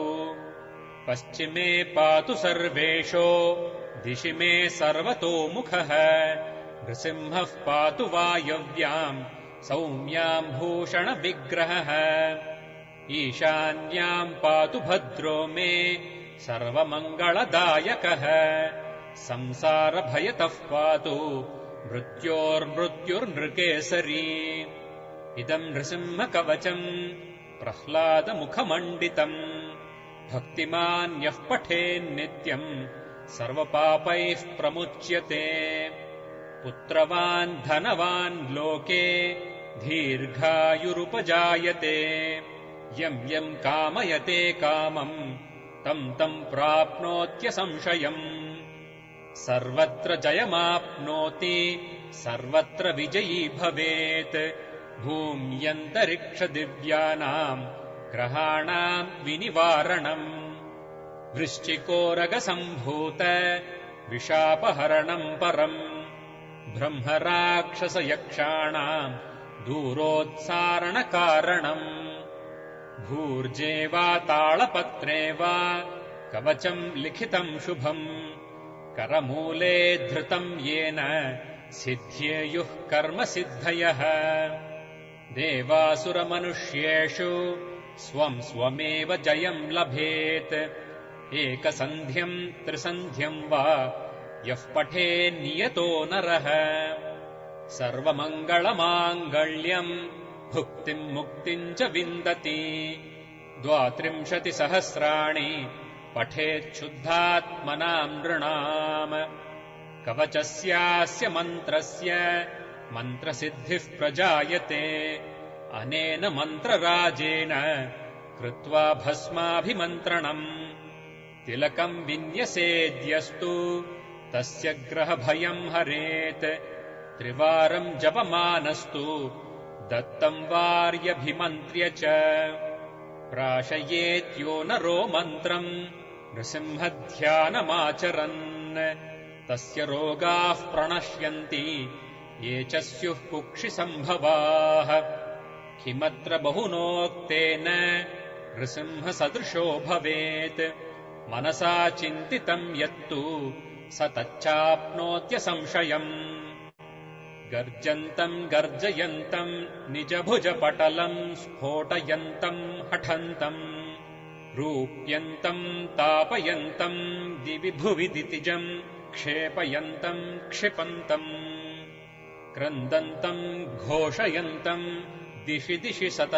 पश्चिमे पातु सर्वेशो दिशि मे सर्वतोमुखः नृसिंहः पातु वायव्याम् सौम्याम् भूषणविग्रहः ईशान्याम् पातु भद्रो मे सर्वमङ्गलदायकः संसारभयतः पातु मृत्योर्मृत्युर्नृकेसरी इदम् नृसिंहकवचम् प्रह्लादमुखमण्डितम् भक्तिमान् यः पठेन्नित्यम् सर्वपापैः प्रमुच्यते पुत्रवान् धनवान् लोके दीर्घायुरुपजायते यम् यम् कामयते कामम् तम् तम् प्राप्नोत्यसंशयम् सर्वत्र जयमाप्नोति सर्वत्र विजयी भवेत् भूम्यन्तरिक्षदिव्यानाम् ग्रहाणाम् विनिवारणम् वृश्चिकोरगसम्भूत विशापहरणम् परम् ब्रह्मराक्षसयक्षाणाम् दूरोत्सारणकारणम् भूर्जे वा तालपत्रे वा कवचम् लिखितम् शुभम् करमूले धृतम् येन सिद्ध्येयुः कर्मसिद्धयः देवासुरमनुष्येषु स्वम् स्वमेव जयम् लभेत् एकसन्ध्यम् त्रिसन्ध्यम् वा यः पठेन्नियतो नरः सर्वमङ्गलमाङ्गल्यम् भुक्तिम् मुक्तिम् च विन्दति 32 सहस्राणि पठेच्छुद्धात्मनाम् नृणाम् कवचस्यास्य मन्त्रस्य मन्त्रसिद्धिः प्रजायते अनेन मन्त्रराजेन कृत्वा भस्माभिमन्त्रणम् तिलकम् विन्यसेद्यस्तु तस्य ग्रहभयम् हरेत् 3 वारम् जपमानस्तु दत्तम् वार्यभिमन्त्र्य च प्राशयेत्यो नरो मन्त्रम् नृसिंहध्यानमाचरन् तस्य रोगाः प्रणश्यन्ति ये च स्युः कुक्षिसम्भवाः किमत्र बहुनोक्तेन नृसिंहसदृशो भवेत् मनसा चिन्तितम् यत्तु स तच्चाप्नोत्यसंशयम् गर्जन्तम् गर्जयन्तम् निजभुजपटलम् स्फोटयन्तम् हठन्तम् रूप्यन्तम् तापयन्तम् दिवि भुवि दितिजम् क्षेपयन्तम् क्षिपन्तम् क्रन्दन्तम् घोषयन्तम् दिशि दिशि सततम्